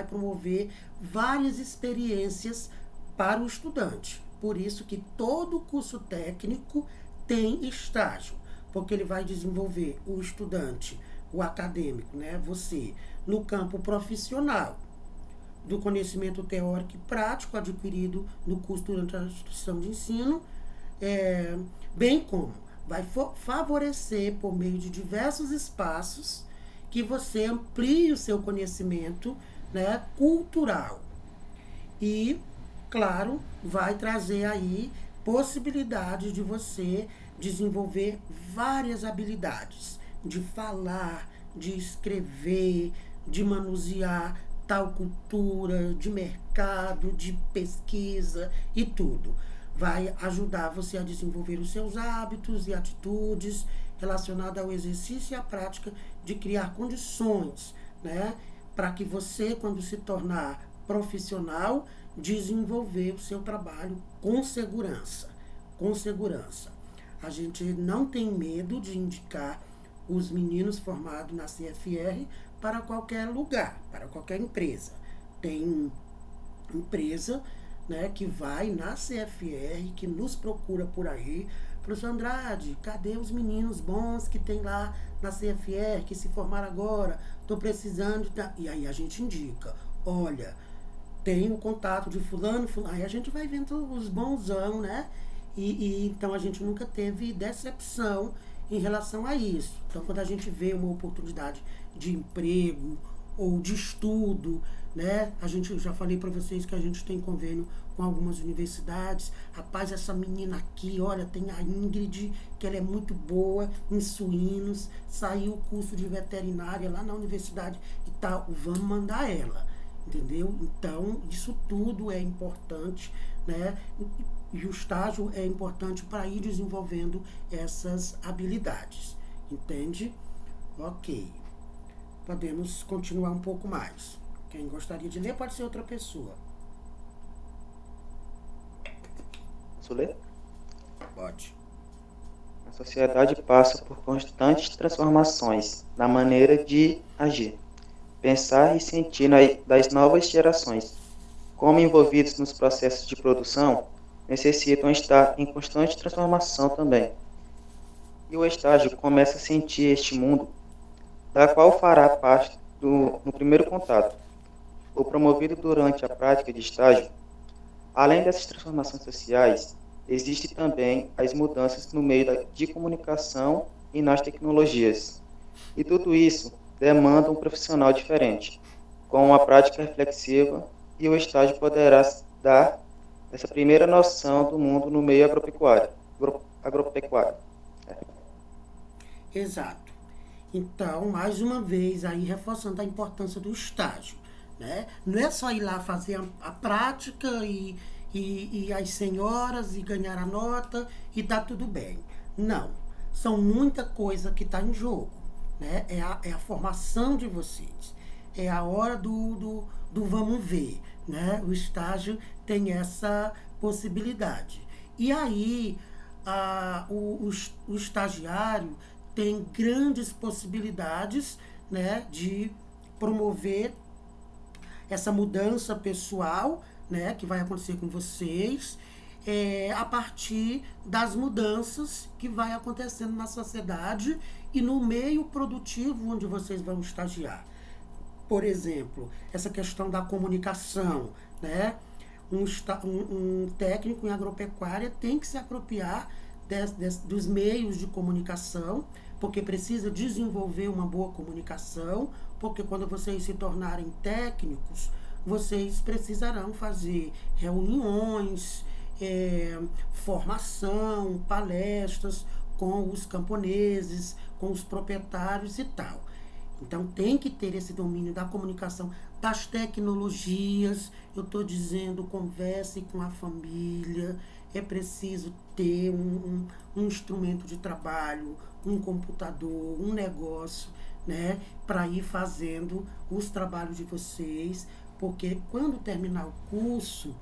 promover várias experiências para o estudante. Por isso que todo curso técnico tem estágio, porque ele vai desenvolver o estudante, o acadêmico, né, você, no campo profissional, do conhecimento teórico e prático adquirido no curso durante a instituição de ensino, bem como vai favorecer, por meio de diversos espaços, que você amplie o seu conhecimento, né, cultural e claro, vai trazer aí possibilidade de você desenvolver várias habilidades, de falar, de escrever, de manusear tal cultura, de mercado, de pesquisa e tudo. Vai ajudar você a desenvolver os seus hábitos e atitudes relacionadas ao exercício e à prática de criar condições, né, para que você, quando se tornar profissional, desenvolver o seu trabalho com segurança. Com segurança. A gente não tem medo de indicar os meninos formados na CFR para qualquer lugar, para qualquer empresa. Tem empresa, né, que vai na CFR, que nos procura por aí. Professor Andrade, cadê os meninos bons que tem lá na CFR, que se formaram agora? Estou precisando. E aí a gente indica, olha, tem o contato de fulano, aí a gente vai vendo os bonzão, né? E então a gente nunca teve decepção em relação a isso. Então, quando a gente vê uma oportunidade de emprego ou de estudo, né? Eu já falei para vocês que a gente tem convênio com algumas universidades. Rapaz, essa menina aqui, olha, tem a Ingrid, que ela é muito boa em suínos, saiu o curso de veterinária lá na universidade e tal, vamos mandar ela, entendeu? Então, isso tudo é importante, né? E o estágio é importante para ir desenvolvendo essas habilidades, entende? Ok. Podemos continuar um pouco mais. Quem gostaria de ler pode ser outra pessoa. Posso ler? Pode. A sociedade passa por constantes transformações na maneira de agir, pensar e sentir das novas gerações. Como envolvidos nos processos de produção, necessitam estar em constante transformação também. E o estágio começa a sentir este mundo, da qual fará parte no primeiro contato, ou promovido durante a prática de estágio. Além dessas transformações sociais, existem também as mudanças no meio de comunicação e nas tecnologias. E tudo isso demanda um profissional diferente, com uma prática reflexiva, e o estágio poderá dar essa primeira noção do mundo no meio agropecuário. Exato. Então, mais uma vez, aí reforçando a importância do estágio, né? Não é só ir lá fazer a prática e as senhoras e ganhar a nota e tá tudo bem. Não. São muita coisa que está em jogo, né? É a formação de vocês. É a hora do vamos ver, né? O estágio tem essa possibilidade. E aí, o estagiário tem grandes possibilidades, né, de promover essa mudança pessoal, né, que vai acontecer com vocês, a partir das mudanças que vai acontecendo na sociedade e no meio produtivo onde vocês vão estagiar. Por exemplo, essa questão da comunicação, né? Um técnico em agropecuária tem que se apropriar dos meios de comunicação, porque precisa desenvolver uma boa comunicação, porque quando vocês se tornarem técnicos, vocês precisarão fazer reuniões, formação, palestras com os camponeses, com os proprietários e tal. Então tem que ter esse domínio da comunicação, das tecnologias. Eu estou dizendo, converse com a família. É preciso ter um instrumento de trabalho, um computador, um negócio, né, para ir fazendo os trabalhos de vocês, porque quando terminar o curso,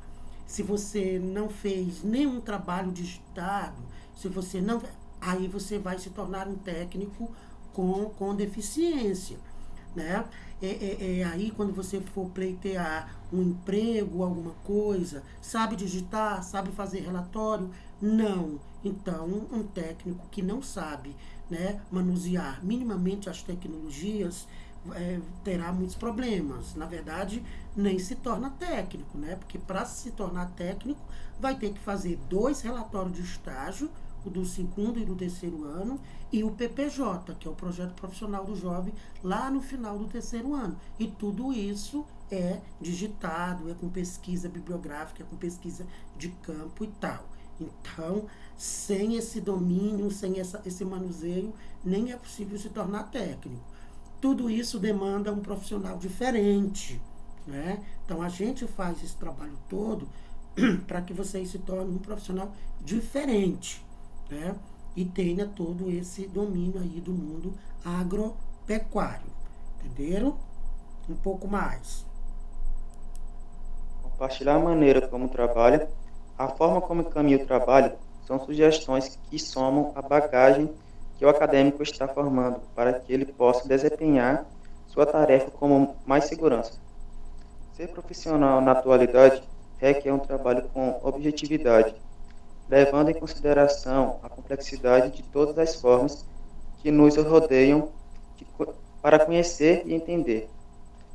se você não fez nenhum trabalho digitado, se você não, aí você vai se tornar um técnico com deficiência, né? Aí quando você for pleitear um emprego, alguma coisa, sabe digitar, sabe fazer relatório? Não. Então, um técnico que não sabe, né, manusear minimamente as tecnologias, terá muitos problemas. Na verdade, nem se torna técnico, né? Porque para se tornar técnico, vai ter que fazer 2 relatórios de estágio, o do 2º e do 3º ano, e o PPJ, que é o Projeto Profissional do Jovem, lá no final do 3º ano. E tudo isso é digitado, é com pesquisa bibliográfica, é com pesquisa de campo e tal. Então, sem esse domínio, sem esse manuseio, nem é possível se tornar técnico. Tudo isso demanda um profissional diferente, né? Então, a gente faz esse trabalho todo para que vocês se tornem um profissional diferente, né? E tenha todo esse domínio aí do mundo agropecuário. Entenderam? Um pouco mais. Compartilhar a maneira como trabalha, a forma como encaminha o trabalho, são sugestões que somam a bagagem que o acadêmico está formando para que ele possa desempenhar sua tarefa com mais segurança. Ser profissional na atualidade requer um trabalho com objetividade, levando em consideração a complexidade de todas as formas que nos rodeiam para conhecer e entender,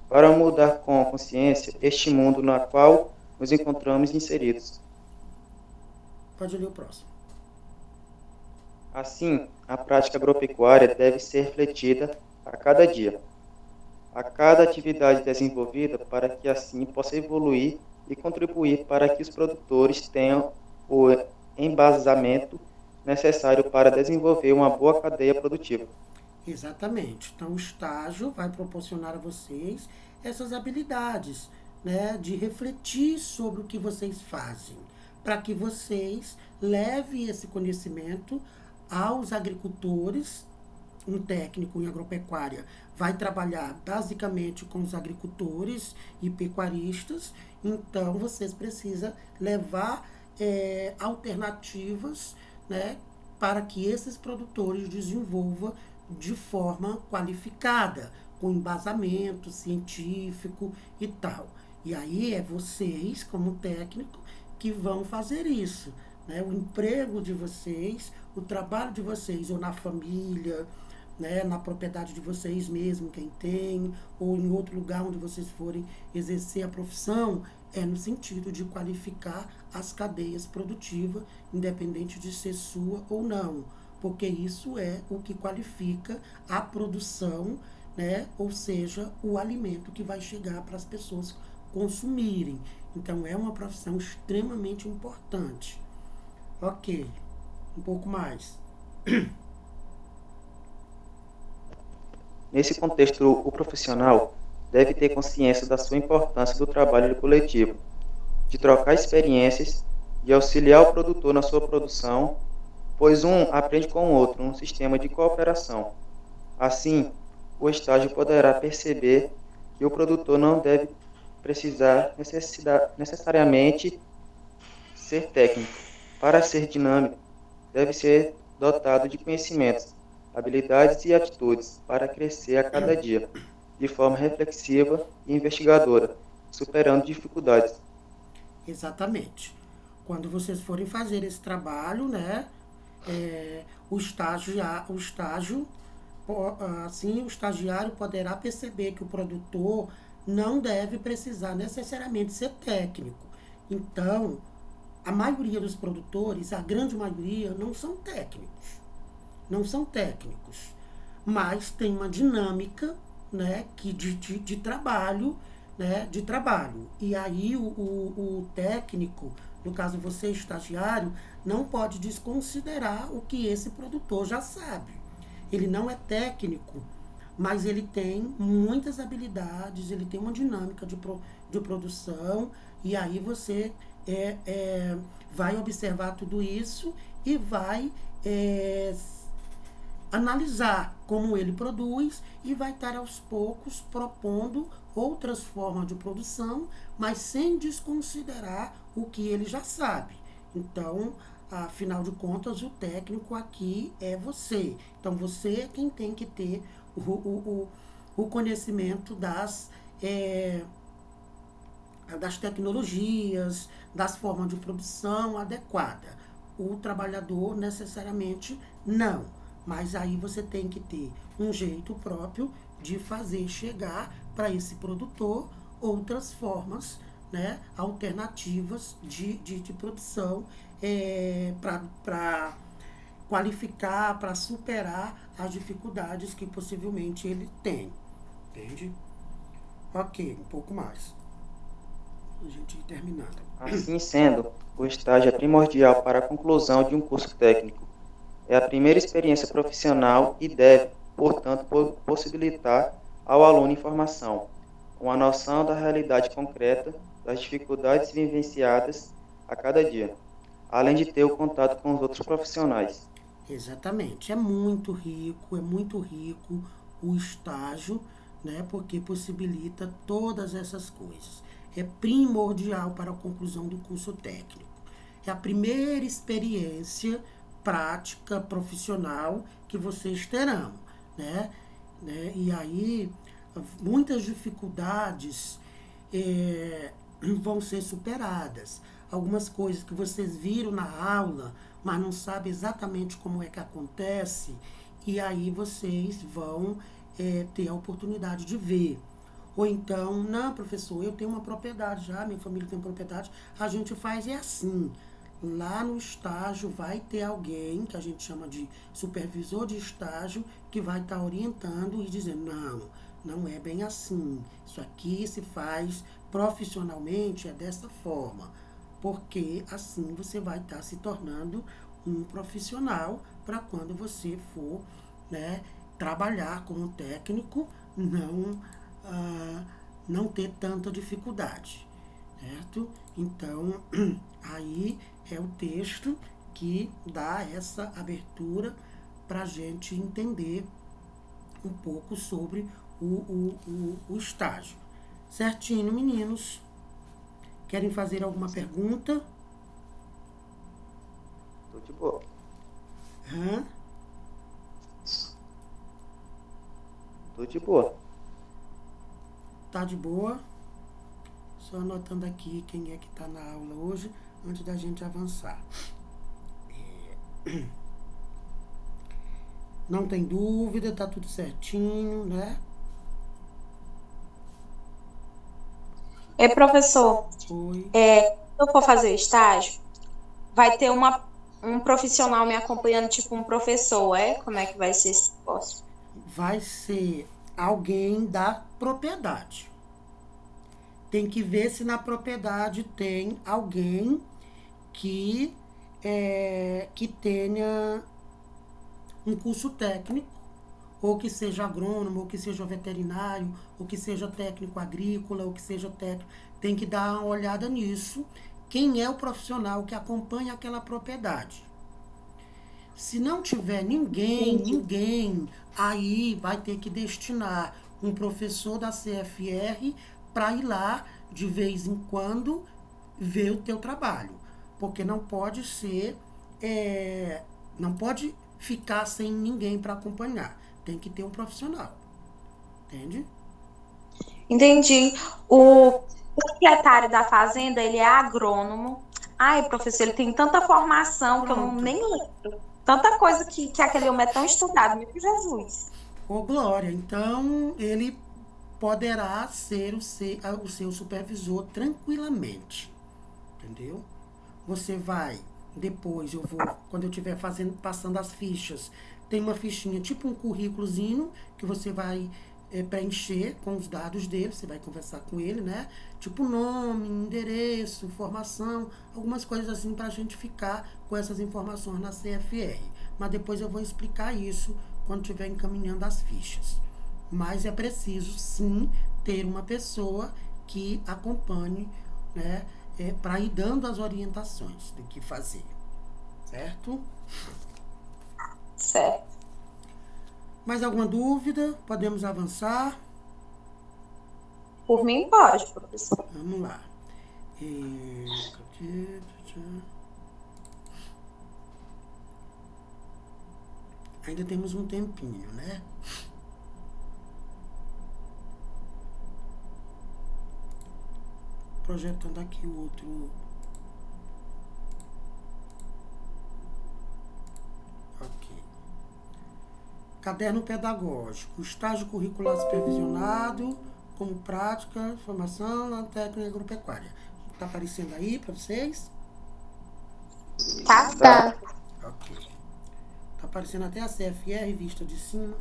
para mudar com consciência este mundo no qual nos encontramos inseridos. Pode ler o próximo. Assim, a prática agropecuária deve ser refletida a cada dia, a cada atividade desenvolvida, para que assim possa evoluir e contribuir para que os produtores tenham o embasamento necessário para desenvolver uma boa cadeia produtiva. Exatamente. Então, o estágio vai proporcionar a vocês essas habilidades, né, de refletir sobre o que vocês fazem, para que vocês levem esse conhecimento aos agricultores. Um técnico em agropecuária vai trabalhar basicamente com os agricultores e pecuaristas, então vocês precisam levar alternativas, né, para que esses produtores desenvolvam de forma qualificada, com embasamento científico e tal. E aí é vocês, como técnico, que vão fazer isso, né? O emprego de vocês, o trabalho de vocês, ou na família, né, na propriedade de vocês mesmo, quem tem, ou em outro lugar onde vocês forem exercer a profissão, é no sentido de qualificar as cadeias produtivas, independente de ser sua ou não, porque isso é o que qualifica a produção, né, ou seja, o alimento que vai chegar para as pessoas consumirem. Então, é uma profissão extremamente importante. Ok, um pouco mais. Nesse contexto, o profissional deve ter consciência da sua importância do trabalho coletivo, de trocar experiências, de auxiliar o produtor na sua produção, pois um aprende com o outro, um sistema de cooperação. Assim, o estágio poderá perceber que o produtor não deve precisar necessariamente ser técnico. Para ser dinâmico, deve ser dotado de conhecimentos, habilidades e atitudes para crescer a cada dia, de forma reflexiva e investigadora, superando dificuldades. Exatamente. Quando vocês forem fazer esse trabalho, né, o estagiário poderá perceber que o produtor não deve precisar necessariamente ser técnico. Então, a maioria dos produtores, a grande maioria, não são técnicos. Não são técnicos. Mas tem uma dinâmica, né, de trabalho, né, de trabalho. E aí o técnico, no caso você, estagiário, não pode desconsiderar o que esse produtor já sabe. Ele não é técnico, mas ele tem muitas habilidades, ele tem uma dinâmica de produção, e aí você vai observar tudo isso e vai analisar como ele produz e vai estar aos poucos propondo outras formas de produção, mas sem desconsiderar o que ele já sabe. Então, afinal de contas, o técnico aqui é você. Então, você é quem tem que ter o conhecimento das tecnologias, das formas de produção adequada. O trabalhador, necessariamente, não. Mas aí você tem que ter um jeito próprio de fazer chegar para esse produtor outras formas, né, alternativas de produção para qualificar, para superar as dificuldades que possivelmente ele tem. Entende? Ok, um pouco mais. A gente ir terminando. Assim sendo, o estágio é primordial para a conclusão de um curso técnico. É a primeira experiência profissional e deve, portanto, possibilitar ao aluno informação, uma noção da realidade concreta, das dificuldades vivenciadas a cada dia, além de ter o contato com os outros profissionais. Exatamente. É muito rico o estágio, né? Porque possibilita todas essas coisas. É primordial para a conclusão do curso técnico. É a primeira experiência prática profissional que vocês terão, né? E aí muitas dificuldades vão ser superadas. Algumas coisas que vocês viram na aula, mas não sabem exatamente como é que acontece, e aí vocês vão ter a oportunidade de ver. Ou então, não, professor, eu tenho uma propriedade já, minha família tem propriedade, a gente faz assim. Lá no estágio vai ter alguém, que a gente chama de supervisor de estágio, que vai estar orientando e dizendo, não é bem assim. Isso aqui se faz profissionalmente, é dessa forma. Porque assim você vai estar se tornando um profissional para quando você for, né, trabalhar como técnico, não ter tanta dificuldade, certo? Então, aí é o texto que dá essa abertura para a gente entender um pouco sobre o estágio. Certinho, meninos? Querem fazer alguma pergunta? Tô de boa. Hã? Tô de boa. Tá de boa? Só anotando aqui quem é que tá na aula hoje, antes da gente avançar. Não tem dúvida, tá tudo certinho, né? Professor, Oi. se eu for fazer o estágio, vai ter um profissional me acompanhando, tipo um professor, Como é que vai ser esse negócio? Vai ser alguém da propriedade. Tem que ver se na propriedade tem alguém que tenha um curso técnico, ou que seja agrônomo, ou que seja veterinário, ou que seja técnico agrícola, ou que seja técnico. Tem que dar uma olhada nisso. Quem é o profissional que acompanha aquela propriedade? Se não tiver ninguém, aí vai ter que destinar um professor da CFR para ir lá de vez em quando ver o teu trabalho. Porque não pode ser, não pode ficar sem ninguém para acompanhar. Tem que ter um profissional. Entende? Entendi. O proprietário da fazenda, ele é agrônomo. Ai, professor, ele tem tanta formação que eu nem lembro. Tanta coisa que aquele homem é tão estudado, meu Jesus. Ô, Glória, então ele poderá ser o seu supervisor tranquilamente. Entendeu? Você vai, depois quando eu estiver passando as fichas, tem uma fichinha, tipo um currículozinho, que você vai preencher com os dados dele, você vai conversar com ele, né? Tipo nome, endereço, formação, algumas coisas assim para a gente ficar com essas informações na CFR. Mas depois eu vou explicar isso quando estiver encaminhando as fichas. Mas é preciso, sim, ter uma pessoa que acompanhe, né? Para ir dando as orientações do que fazer. Certo? Certo. Mais alguma dúvida? Podemos avançar? Por mim, pode, professor. Vamos lá. Ainda temos um tempinho, né? Projetando aqui o outro. Ok. Caderno pedagógico. Estágio curricular supervisionado, como prática, formação na técnica agropecuária. Tá aparecendo aí para vocês? Tá. Ok. Tá aparecendo até a CFR vista de cima.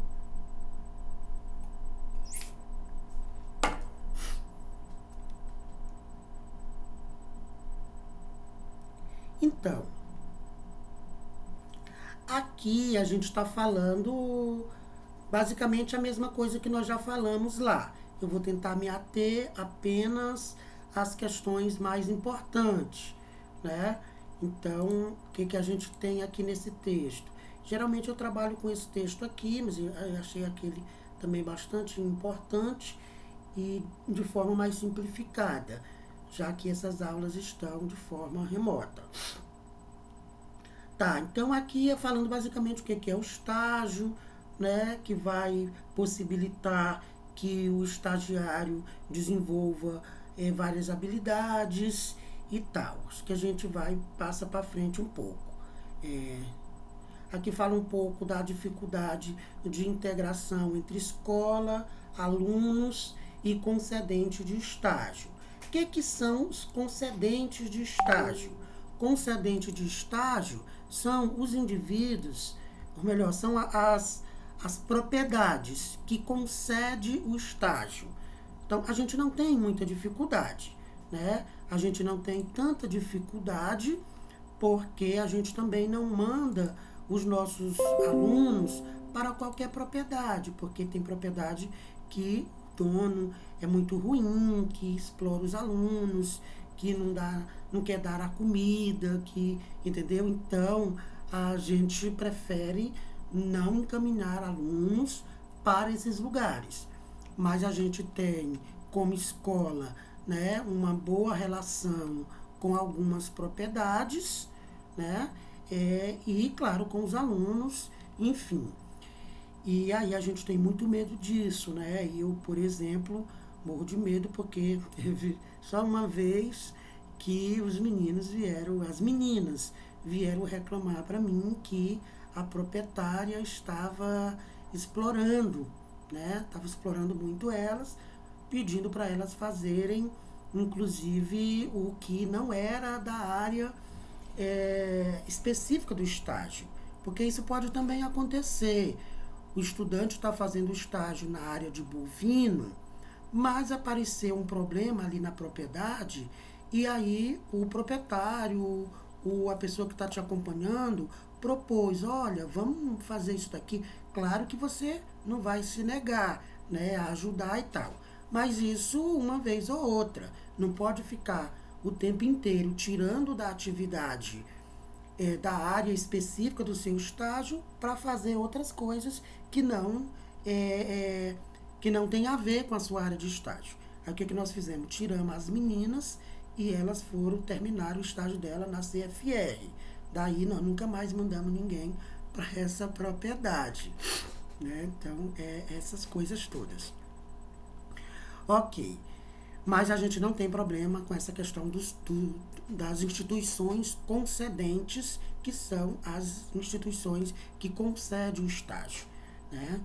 Então, aqui a gente está falando basicamente a mesma coisa que nós já falamos lá. Eu vou tentar me ater apenas às questões mais importantes, né? Então, o que a gente tem aqui nesse texto? Geralmente eu trabalho com esse texto aqui, mas eu achei aquele também bastante importante e de forma mais simplificada, já que essas aulas estão de forma remota. Tá, então aqui é falando basicamente o que é o estágio, né, que vai possibilitar que o estagiário desenvolva várias habilidades e tal. Acho que a gente passa para frente um pouco. Aqui fala um pouco da dificuldade de integração entre escola, alunos e concedente de estágio. O que são os concedentes de estágio? Concedente de estágio são os indivíduos, ou melhor, são as propriedades que concede o estágio. Então, a gente não tem muita dificuldade, né? A gente não tem tanta dificuldade porque a gente também não manda os nossos alunos para qualquer propriedade, porque tem propriedade que o dono é muito ruim, que explora os alunos, que não quer dar a comida, entendeu? Então, a gente prefere não encaminhar alunos para esses lugares. Mas a gente tem, como escola, né, uma boa relação com algumas propriedades, né, e, claro, com os alunos, enfim. E aí a gente tem muito medo disso, né? Eu, por exemplo, morro de medo porque teve só uma vez que as meninas vieram reclamar para mim que a proprietária estava explorando, né? Estava explorando muito elas, pedindo para elas fazerem, inclusive, o que não era da área específica do estágio, porque isso pode também acontecer. O estudante está fazendo estágio na área de bovino, mas apareceu um problema ali na propriedade e aí o proprietário ou a pessoa que está te acompanhando propôs, olha, vamos fazer isso daqui. Claro que você não vai se negar, né, a ajudar e tal, mas isso uma vez ou outra. Não pode ficar o tempo inteiro tirando da atividade da área específica do seu estágio para fazer outras coisas que não tem a ver com a sua área de estágio. Aí o que nós fizemos? Tiramos as meninas e elas foram terminar o estágio dela na CFR. Daí nós nunca mais mandamos ninguém para essa propriedade, né? Então, essas coisas todas. Ok. Mas a gente não tem problema com essa questão das instituições concedentes, que são as instituições que concedem o estágio, né?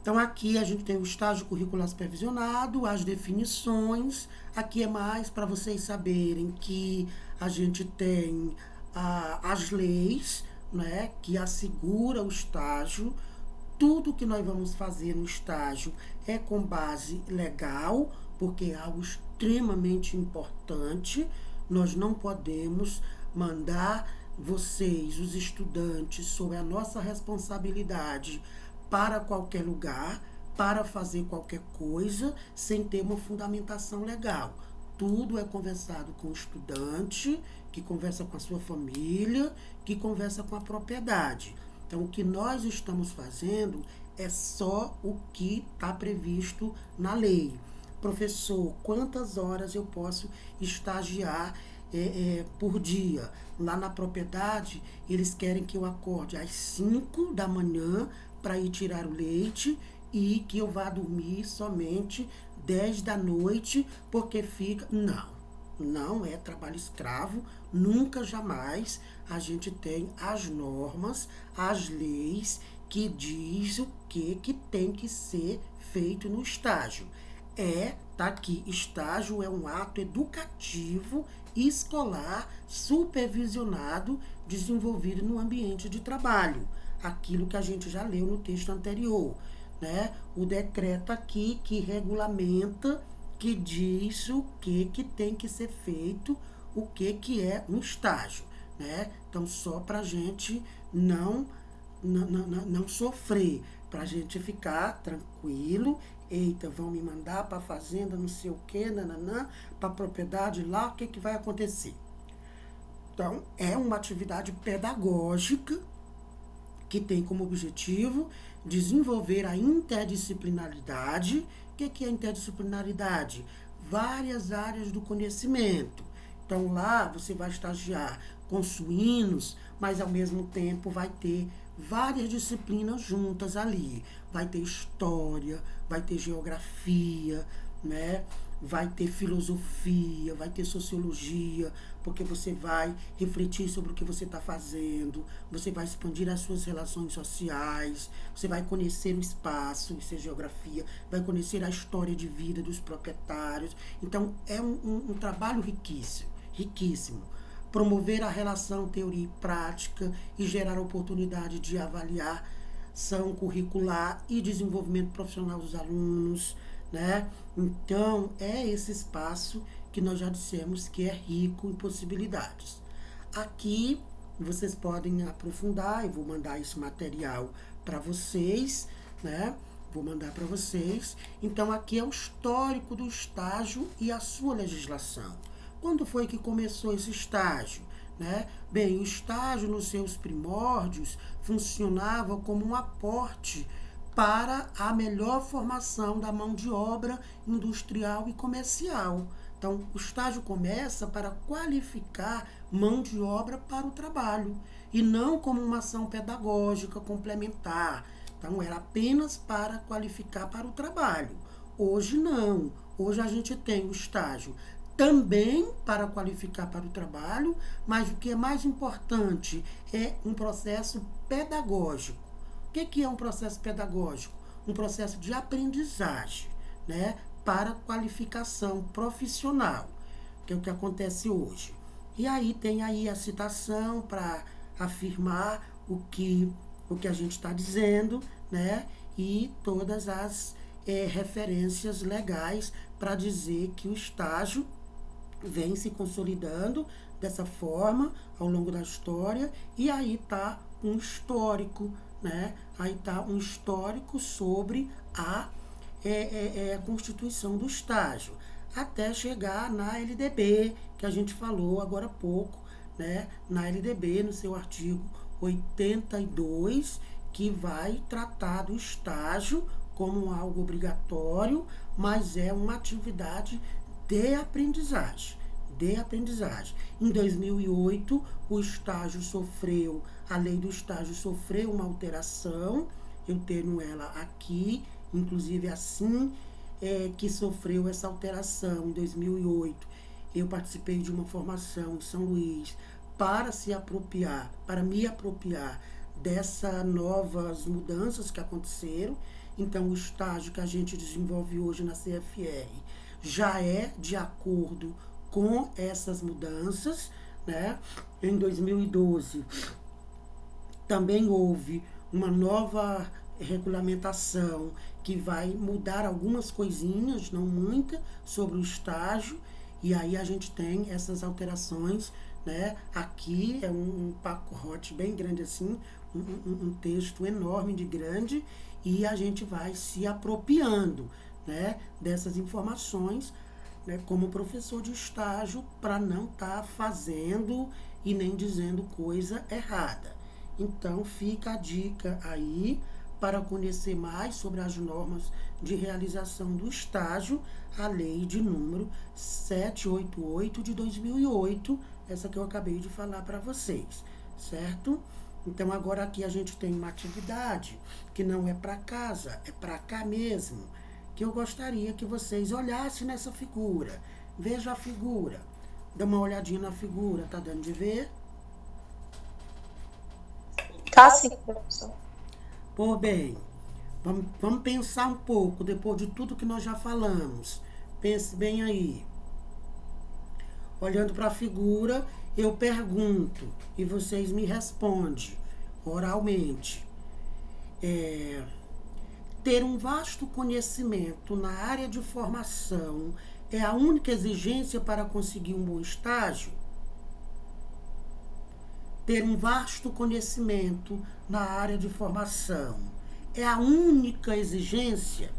Então, aqui a gente tem o estágio curricular supervisionado, as definições. Aqui é mais para vocês saberem que a gente tem as leis, né, que assegura o estágio. Tudo que nós vamos fazer no estágio é com base legal, porque é algo extremamente importante. Nós não podemos mandar vocês, os estudantes, sob a nossa responsabilidade, para qualquer lugar, para fazer qualquer coisa, sem ter uma fundamentação legal. Tudo é conversado com o estudante, que conversa com a sua família, que conversa com a propriedade. Então, o que nós estamos fazendo é só o que está previsto na lei. Professor, quantas horas eu posso estagiar por dia? Lá na propriedade, eles querem que eu acorde às 5 da manhã para ir tirar o leite e que eu vá dormir somente 10 da noite, porque fica... Não é trabalho escravo, nunca, jamais. A gente tem as normas, as leis que diz o que tem que ser feito no estágio. Tá aqui, estágio é um ato educativo, escolar, supervisionado, desenvolvido no ambiente de trabalho. Aquilo que a gente já leu no texto anterior, né? O decreto aqui que regulamenta, que diz o que tem que ser feito, o que é um estágio, né? Então, só para a gente não sofrer, para a gente ficar tranquilo. Eita, vão me mandar para a fazenda, não sei o que, para a propriedade lá, o que vai acontecer? Então, é uma atividade pedagógica que tem como objetivo desenvolver a interdisciplinaridade. O que é interdisciplinaridade? Várias áreas do conhecimento. Então, lá você vai estagiar com suínos, mas ao mesmo tempo vai ter várias disciplinas juntas ali. Vai ter história, vai ter geografia, né? Vai ter filosofia, vai ter sociologia, porque você vai refletir sobre o que você está fazendo, você vai expandir as suas relações sociais, você vai conhecer o espaço, isso é geografia, vai conhecer a história de vida dos proprietários. Então, é um trabalho riquíssimo. Promover a relação teoria e prática e gerar oportunidade de avaliação curricular e desenvolvimento profissional dos alunos, né? Então, é esse espaço que nós já dissemos que é rico em possibilidades. Aqui, vocês podem aprofundar, eu vou mandar esse material para vocês, né? Vou mandar para vocês. Então, aqui é o histórico do estágio e a sua legislação. Quando foi que começou esse estágio? Né? Bem, o estágio, nos seus primórdios, funcionava como um aporte para a melhor formação da mão de obra industrial e comercial. Então, o estágio começa para qualificar mão de obra para o trabalho, e não como uma ação pedagógica complementar. Então, era apenas para qualificar para o trabalho. Hoje, não. Hoje, a gente tem o estágio também para qualificar para o trabalho, mas o que é mais importante é um processo pedagógico. O que é um processo pedagógico? Um processo de aprendizagem, né, para qualificação profissional, que é o que acontece hoje. E aí tem aí a citação para afirmar o que a gente está dizendo, né, e todas as referências legais para dizer que o estágio vem se consolidando dessa forma ao longo da história, e aí está um histórico, né? Aí está um histórico sobre a constituição do estágio, até chegar na LDB, que a gente falou agora há pouco, né? Na LDB, no seu artigo 82, que vai tratar do estágio como algo obrigatório, mas é uma atividade de aprendizagem. Em 2008, a lei do estágio sofreu uma alteração, eu tenho ela aqui, inclusive assim que sofreu essa alteração em 2008. Eu participei de uma formação em São Luís para me apropriar dessas novas mudanças que aconteceram. Então, o estágio que a gente desenvolve hoje na CFR já é de acordo com essas mudanças, né? Em 2012, também houve uma nova regulamentação que vai mudar algumas coisinhas, não muita, sobre o estágio, e aí a gente tem essas alterações, né? Aqui é um pacote bem grande assim, um texto enorme de grande, e a gente vai se apropriando, né, dessas informações, né, como professor de estágio, para não estar fazendo e nem dizendo coisa errada. Então, fica a dica aí para conhecer mais sobre as normas de realização do estágio, a lei de número 788 de 2008, essa que eu acabei de falar para vocês, certo? Então, agora aqui a gente tem uma atividade que não é para casa, é para cá mesmo, que eu gostaria que vocês olhassem nessa figura. Veja a figura. Dá uma olhadinha na figura, tá dando de ver? Tá sim, professor. Pô, bem, vamos pensar um pouco, depois de tudo que nós já falamos. Pense bem aí. Olhando para a figura, eu pergunto e vocês me respondem oralmente. Ter um vasto conhecimento na área de formação é a única exigência para conseguir um bom estágio? ter um vasto conhecimento na área de formação é a única exigência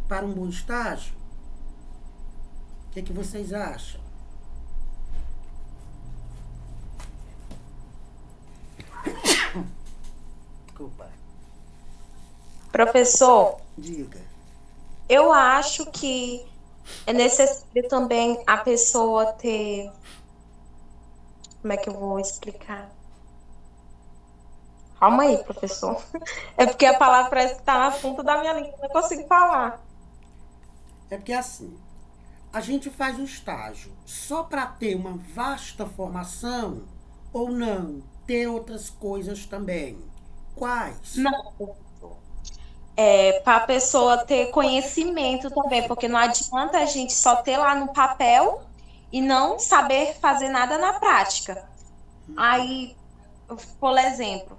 para um bom estágio? O que vocês acham? Desculpa. Professor, Diga. eu acho que é necessário também a pessoa ter. Como é que eu vou explicar? Calma aí, professor. É porque a palavra parece que está na ponta da minha língua, não consigo falar. É porque assim, a gente faz um estágio só para ter uma vasta formação ou não? Ter outras coisas também? Quais? Não. Para a pessoa ter conhecimento também, porque não adianta a gente só ter lá no papel e não saber fazer nada na prática. Aí, por exemplo,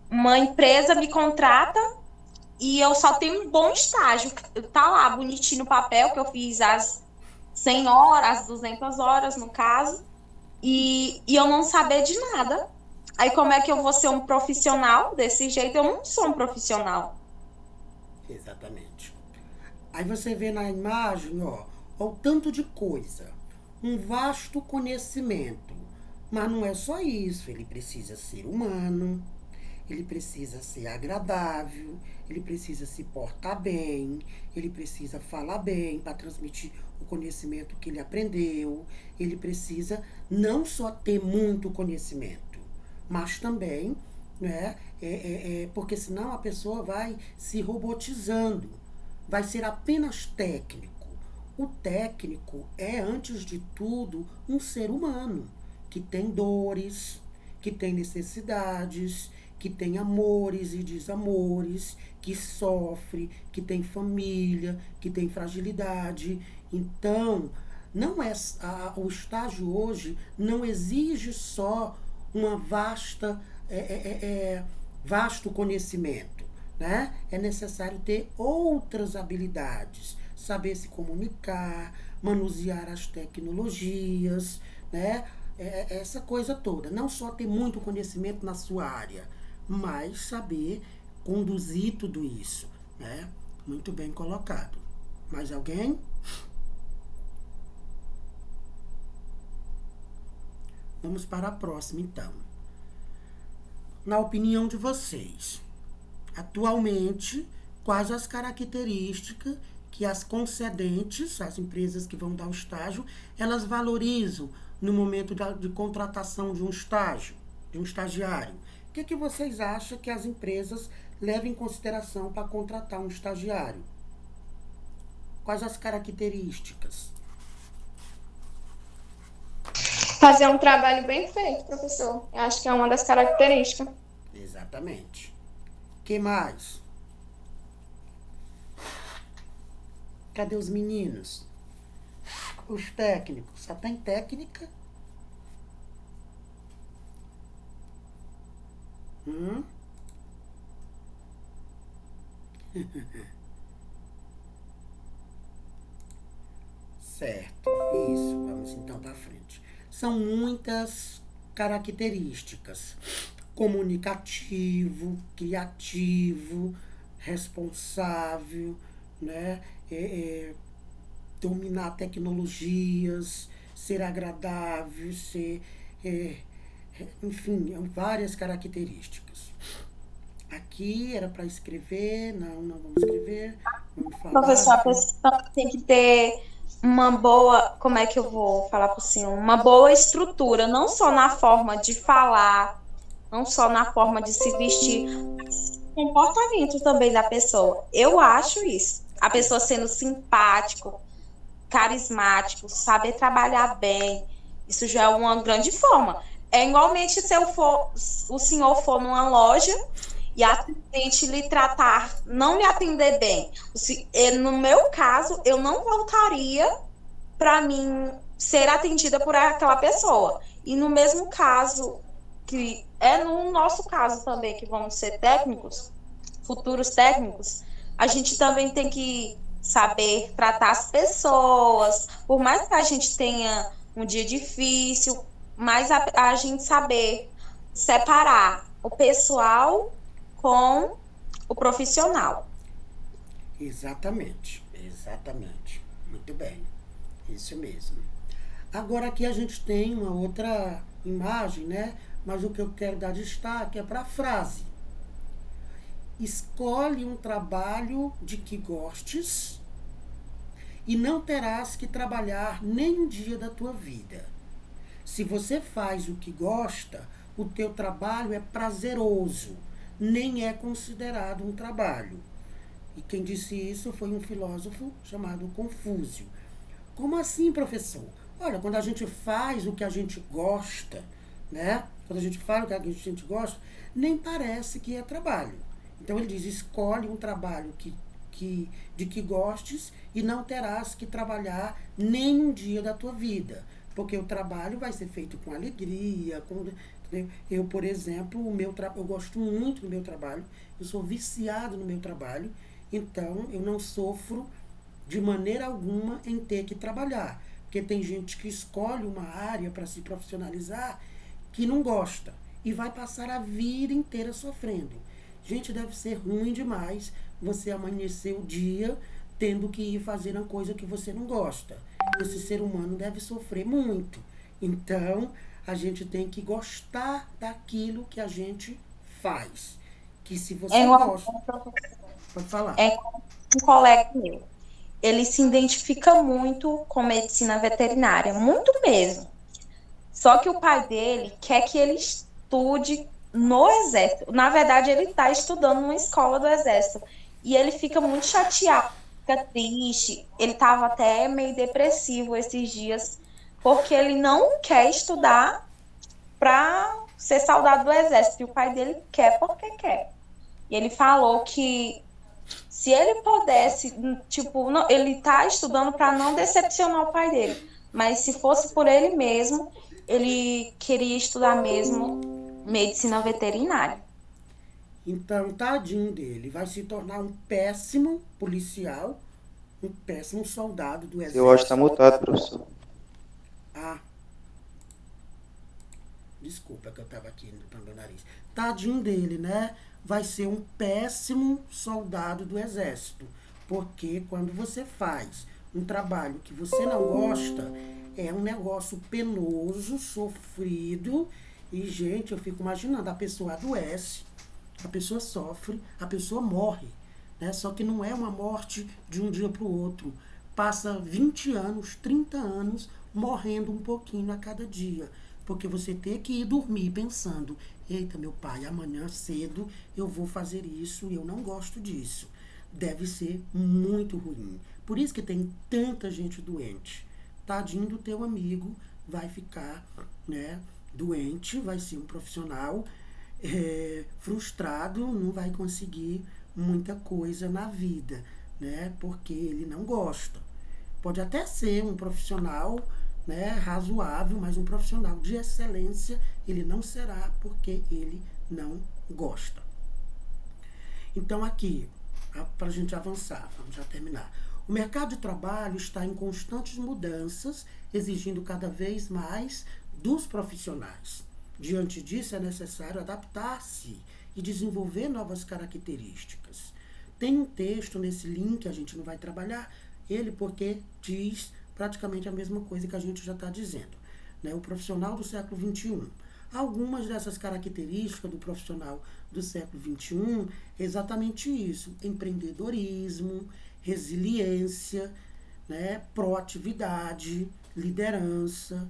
uma empresa me contrata e eu só tenho um bom estágio. Tá lá bonitinho no papel, que eu fiz as 100 horas, as 200 horas, no caso, e eu não saber de nada. Aí como é que eu vou ser um profissional desse jeito? Eu não sou um profissional. Exatamente. Aí você vê na imagem, ó, o tanto de coisa. Um vasto conhecimento. Mas não é só isso. Ele precisa ser humano, ele precisa ser agradável, ele precisa se portar bem, ele precisa falar bem para transmitir o conhecimento que ele aprendeu. Ele precisa não só ter muito conhecimento, mas também, né, porque senão a pessoa vai se robotizando, vai ser apenas técnico. O técnico é, antes de tudo, um ser humano que tem dores, que tem necessidades, que tem amores e desamores, que sofre, que tem família, que tem fragilidade. Então, não é o estágio hoje não exige só uma vasto conhecimento, né? É necessário ter outras habilidades, saber se comunicar, manusear as tecnologias, né? Essa coisa toda. Não só ter muito conhecimento na sua área, mas saber conduzir tudo isso, né? Muito bem colocado. Mais alguém? Vamos para a próxima, então. Na opinião de vocês, atualmente, quais as características que as concedentes, as empresas que vão dar o estágio, elas valorizam no momento de contratação de um estágio, de um estagiário? O que vocês acham que as empresas levam em consideração para contratar um estagiário? Quais as características? Fazer um trabalho bem feito, professor. Eu acho que é uma das características. Exatamente. O que mais? Cadê os meninos? Os técnicos. Só tem técnica? Certo. Isso. Vamos então para frente. São muitas características. Comunicativo, criativo, responsável, né? Dominar tecnologias, ser agradável, ser... enfim, várias características. Aqui era para escrever, não vamos escrever. Vamos falar. Professor, a pessoa tem que ter uma boa, como é que eu vou falar por cima? Uma boa estrutura, não só na forma de falar, não só na forma de se vestir, mas comportamento também da pessoa. Eu acho isso. A pessoa sendo simpático, carismático, saber trabalhar bem, isso já é uma grande forma. É igualmente se o senhor for numa loja e a atendente lhe tratar, não lhe atender bem. No meu caso, eu não voltaria para mim ser atendida por aquela pessoa. E no mesmo caso, que é no nosso caso também, que vamos ser técnicos, futuros técnicos, a gente também tem que saber tratar as pessoas, por mais que a gente tenha um dia difícil, mas a gente saber separar o pessoal com o profissional. Exatamente, exatamente. Muito bem, isso mesmo. Agora aqui a gente tem uma outra imagem, né? Mas o que eu quero dar destaque é para a frase. Escolhe um trabalho de que gostes e não terás que trabalhar nem um dia da tua vida. Se você faz o que gosta, o teu trabalho é prazeroso, nem é considerado um trabalho. E quem disse isso foi um filósofo chamado Confúcio. Como assim, professor? Olha, quando a gente faz o que a gente gosta, né? Quando a gente faz o que a gente gosta, nem parece que é trabalho. Então ele diz, escolhe um trabalho de que gostes e não terás que trabalhar nem um dia da tua vida. Porque o trabalho vai ser feito com alegria, eu, por exemplo, eu gosto muito do meu trabalho, eu sou viciado no meu trabalho, então eu não sofro de maneira alguma em ter que trabalhar. Porque tem gente que escolhe uma área para se profissionalizar que não gosta e vai passar a vida inteira sofrendo. Gente, deve ser ruim demais você amanhecer o dia tendo que ir fazer uma coisa que você não gosta. Esse ser humano deve sofrer muito. Então, a gente tem que gostar daquilo que a gente faz. Que se você gosta... Pode falar. É um colega meu. Ele se identifica muito com medicina veterinária, muito mesmo. Só que o pai dele quer que ele estude no exército. Na verdade, ele está estudando numa escola do exército. E ele fica muito chateado, fica triste. Ele estava até meio depressivo esses dias, porque ele não quer estudar para ser soldado do exército. E o pai dele quer porque quer. E ele falou que se ele pudesse, tipo, não, ele tá estudando para não decepcionar o pai dele, mas se fosse por ele mesmo, ele queria estudar mesmo medicina veterinária. Então, tadinho dele, vai se tornar um péssimo policial, um péssimo soldado do exército. Seu áudio está mutado, professor. Ah, desculpa que eu estava aqui no meu nariz. Tadinho dele, né? Vai ser um péssimo soldado do exército. Porque quando você faz um trabalho que você não gosta, é um negócio penoso, sofrido. E, gente, eu fico imaginando, a pessoa adoece, a pessoa sofre, a pessoa morre. Né? Só que não é uma morte de um dia para o outro. Passa 20 anos, 30 anos, morrendo um pouquinho a cada dia. Porque você tem que ir dormir pensando, eita, meu pai, amanhã cedo eu vou fazer isso e eu não gosto disso. Deve ser muito ruim. Por isso que tem tanta gente doente. Tadinho do teu amigo, vai ficar, né, doente, vai ser um profissional frustrado, não vai conseguir muita coisa na vida, né, porque ele não gosta. Pode até ser um profissional, né, razoável, mas um profissional de excelência ele não será porque ele não gosta. Então aqui, para a gente avançar, vamos já terminar. O mercado de trabalho está em constantes mudanças, exigindo cada vez mais dos profissionais. Diante disso, é necessário adaptar-se e desenvolver novas características. Tem um texto nesse link, a gente não vai trabalhar ele porque diz praticamente a mesma coisa que a gente já está dizendo. Né? O profissional do século XXI. Algumas dessas características do profissional do século XXI é exatamente isso. Empreendedorismo, resiliência, né? Proatividade, liderança,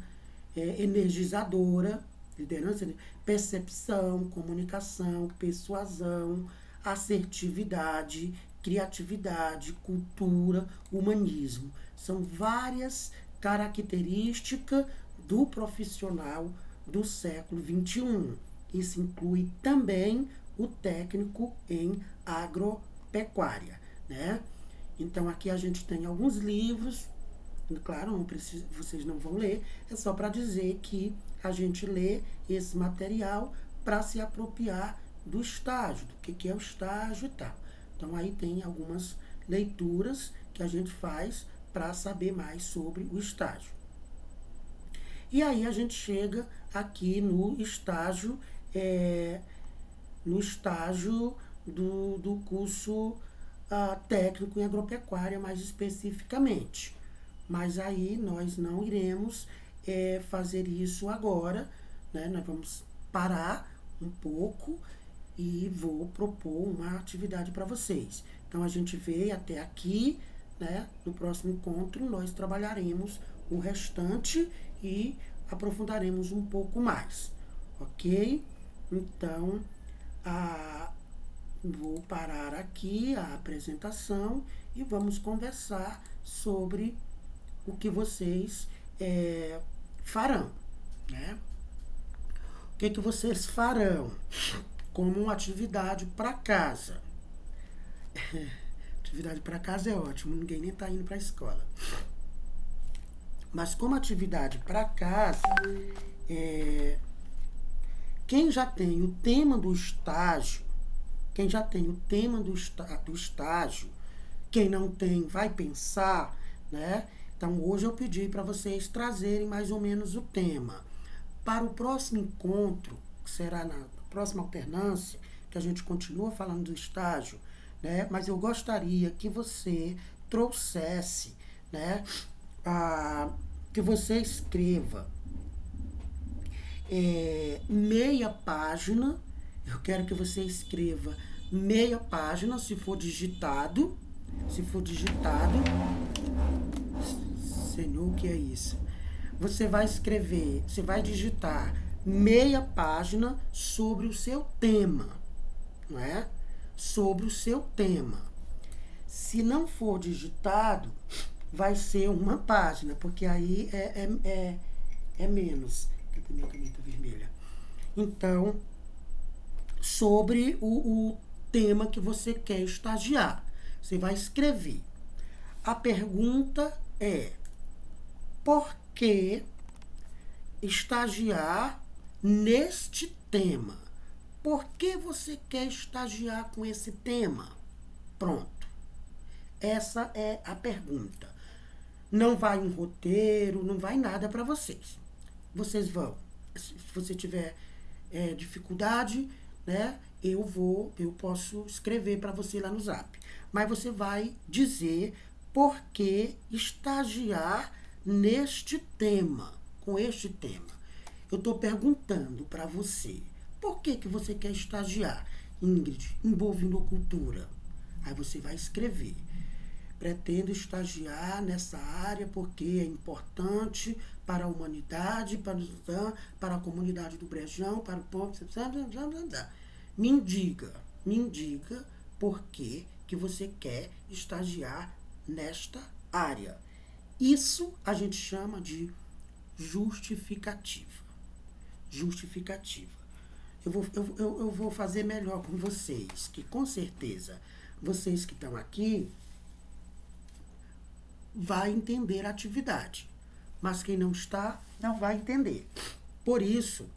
energizadora, liderança, percepção, comunicação, persuasão, assertividade, criatividade, cultura, humanismo. São várias características do profissional do século XXI. Isso inclui também o técnico em agropecuária, né? Então aqui a gente tem alguns livros, claro, não precisa, vocês não vão ler, é só para dizer que a gente lê esse material para se apropriar do estágio, do que é o estágio e tal. Então aí tem algumas leituras que a gente faz para saber mais sobre o estágio. E aí a gente chega aqui no estágio no estágio do curso técnico em agropecuária, mais especificamente. Mas aí nós não iremos fazer isso agora, né? Nós vamos parar um pouco e vou propor uma atividade para vocês. Então a gente veio até aqui, né? No próximo encontro nós trabalharemos o restante e aprofundaremos um pouco mais, ok? Então, vou parar aqui a apresentação e vamos conversar sobre o que vocês farão, né? O que vocês farão como uma atividade para casa? Atividade para casa é ótimo, ninguém nem está indo para a escola. Mas como atividade para casa, quem já tem o tema do estágio, quem não tem, vai pensar, né? Então, hoje eu pedi para vocês trazerem mais ou menos o tema. Para o próximo encontro, que será na próxima alternância, que a gente continua falando do estágio, né? Mas eu gostaria que você trouxesse, né? Que você escreva meia página. Eu quero que você escreva meia página, se for digitado. Senhor, o que é isso? Você vai escrever, você vai digitar meia página sobre o seu tema, não é? Sobre o seu tema. Se não for digitado, vai ser uma página, porque aí é menos. Cadê minha caneta vermelha? Então, sobre o tema que você quer estagiar. Você vai escrever. A pergunta é: por que estagiar neste tema? Por que você quer estagiar com esse tema? Pronto. Essa é a pergunta. Não vai um roteiro, não vai nada para vocês. Vocês vão. Se você tiver dificuldade, né, eu posso escrever para você lá no Zap. Mas você vai dizer por que estagiar neste tema, com este tema. Eu estou perguntando para você, por que você quer estagiar, Ingrid, em bovinocultura? Aí você vai escrever: pretendo estagiar nessa área porque é importante para a humanidade, para a comunidade do Brejão, para o povo. Me indica por que você quer estagiar nesta área. Isso a gente chama de justificativa. Justificativa. Eu vou fazer melhor com vocês, que com certeza vocês que estão aqui vai entender a atividade, mas quem não está, não vai entender. Por isso,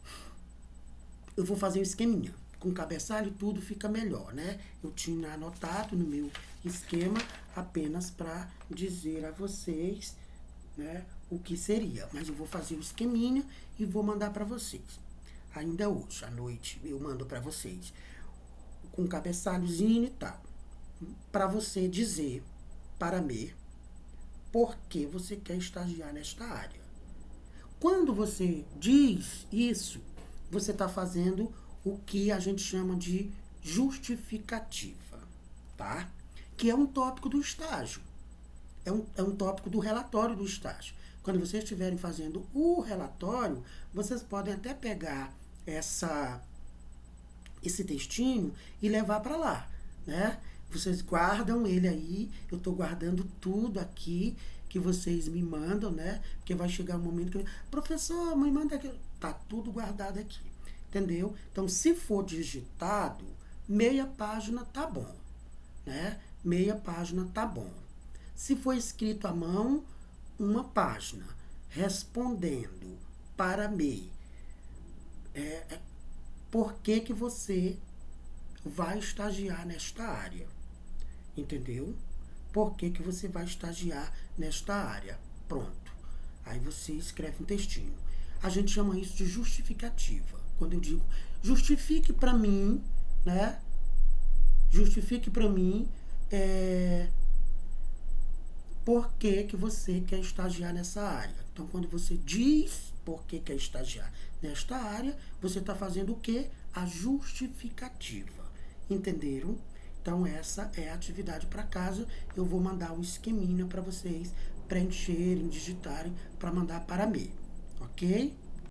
eu vou fazer um esqueminha. Com cabeçalho tudo fica melhor, né? Eu tinha anotado no meu esquema apenas para dizer a vocês, né, o que seria. Mas eu vou fazer o esqueminha e vou mandar para vocês. Ainda hoje, à noite, eu mando para vocês. Com cabeçalhozinho e tal. Para você dizer para mim por que você quer estagiar nesta área. Quando você diz isso, você está fazendo o que a gente chama de justificativa, tá? Que é um tópico do estágio. É um tópico do relatório do estágio. Quando vocês estiverem fazendo o relatório, vocês podem até pegar esse textinho e levar para lá, né? Vocês guardam ele aí, eu estou guardando tudo aqui que vocês me mandam, né? Porque vai chegar um momento que professor, me manda aqui. Tá tudo guardado aqui, entendeu? Então, se for digitado, meia página tá bom, né? Meia página tá bom. Se for escrito à mão, uma página, respondendo para mim, por que você vai estagiar nesta área, entendeu? Por que você vai estagiar nesta área? Pronto. Aí você escreve um textinho. A gente chama isso de justificativa. Quando eu digo, justifique para mim, né? Justifique para mim por que você quer estagiar nessa área. Então, quando você diz por que quer estagiar nesta área, você está fazendo o quê? A justificativa. Entenderam? Então, essa é a atividade para casa. Eu vou mandar um esqueminha para vocês preencherem, digitarem, para mandar para mim. Ok?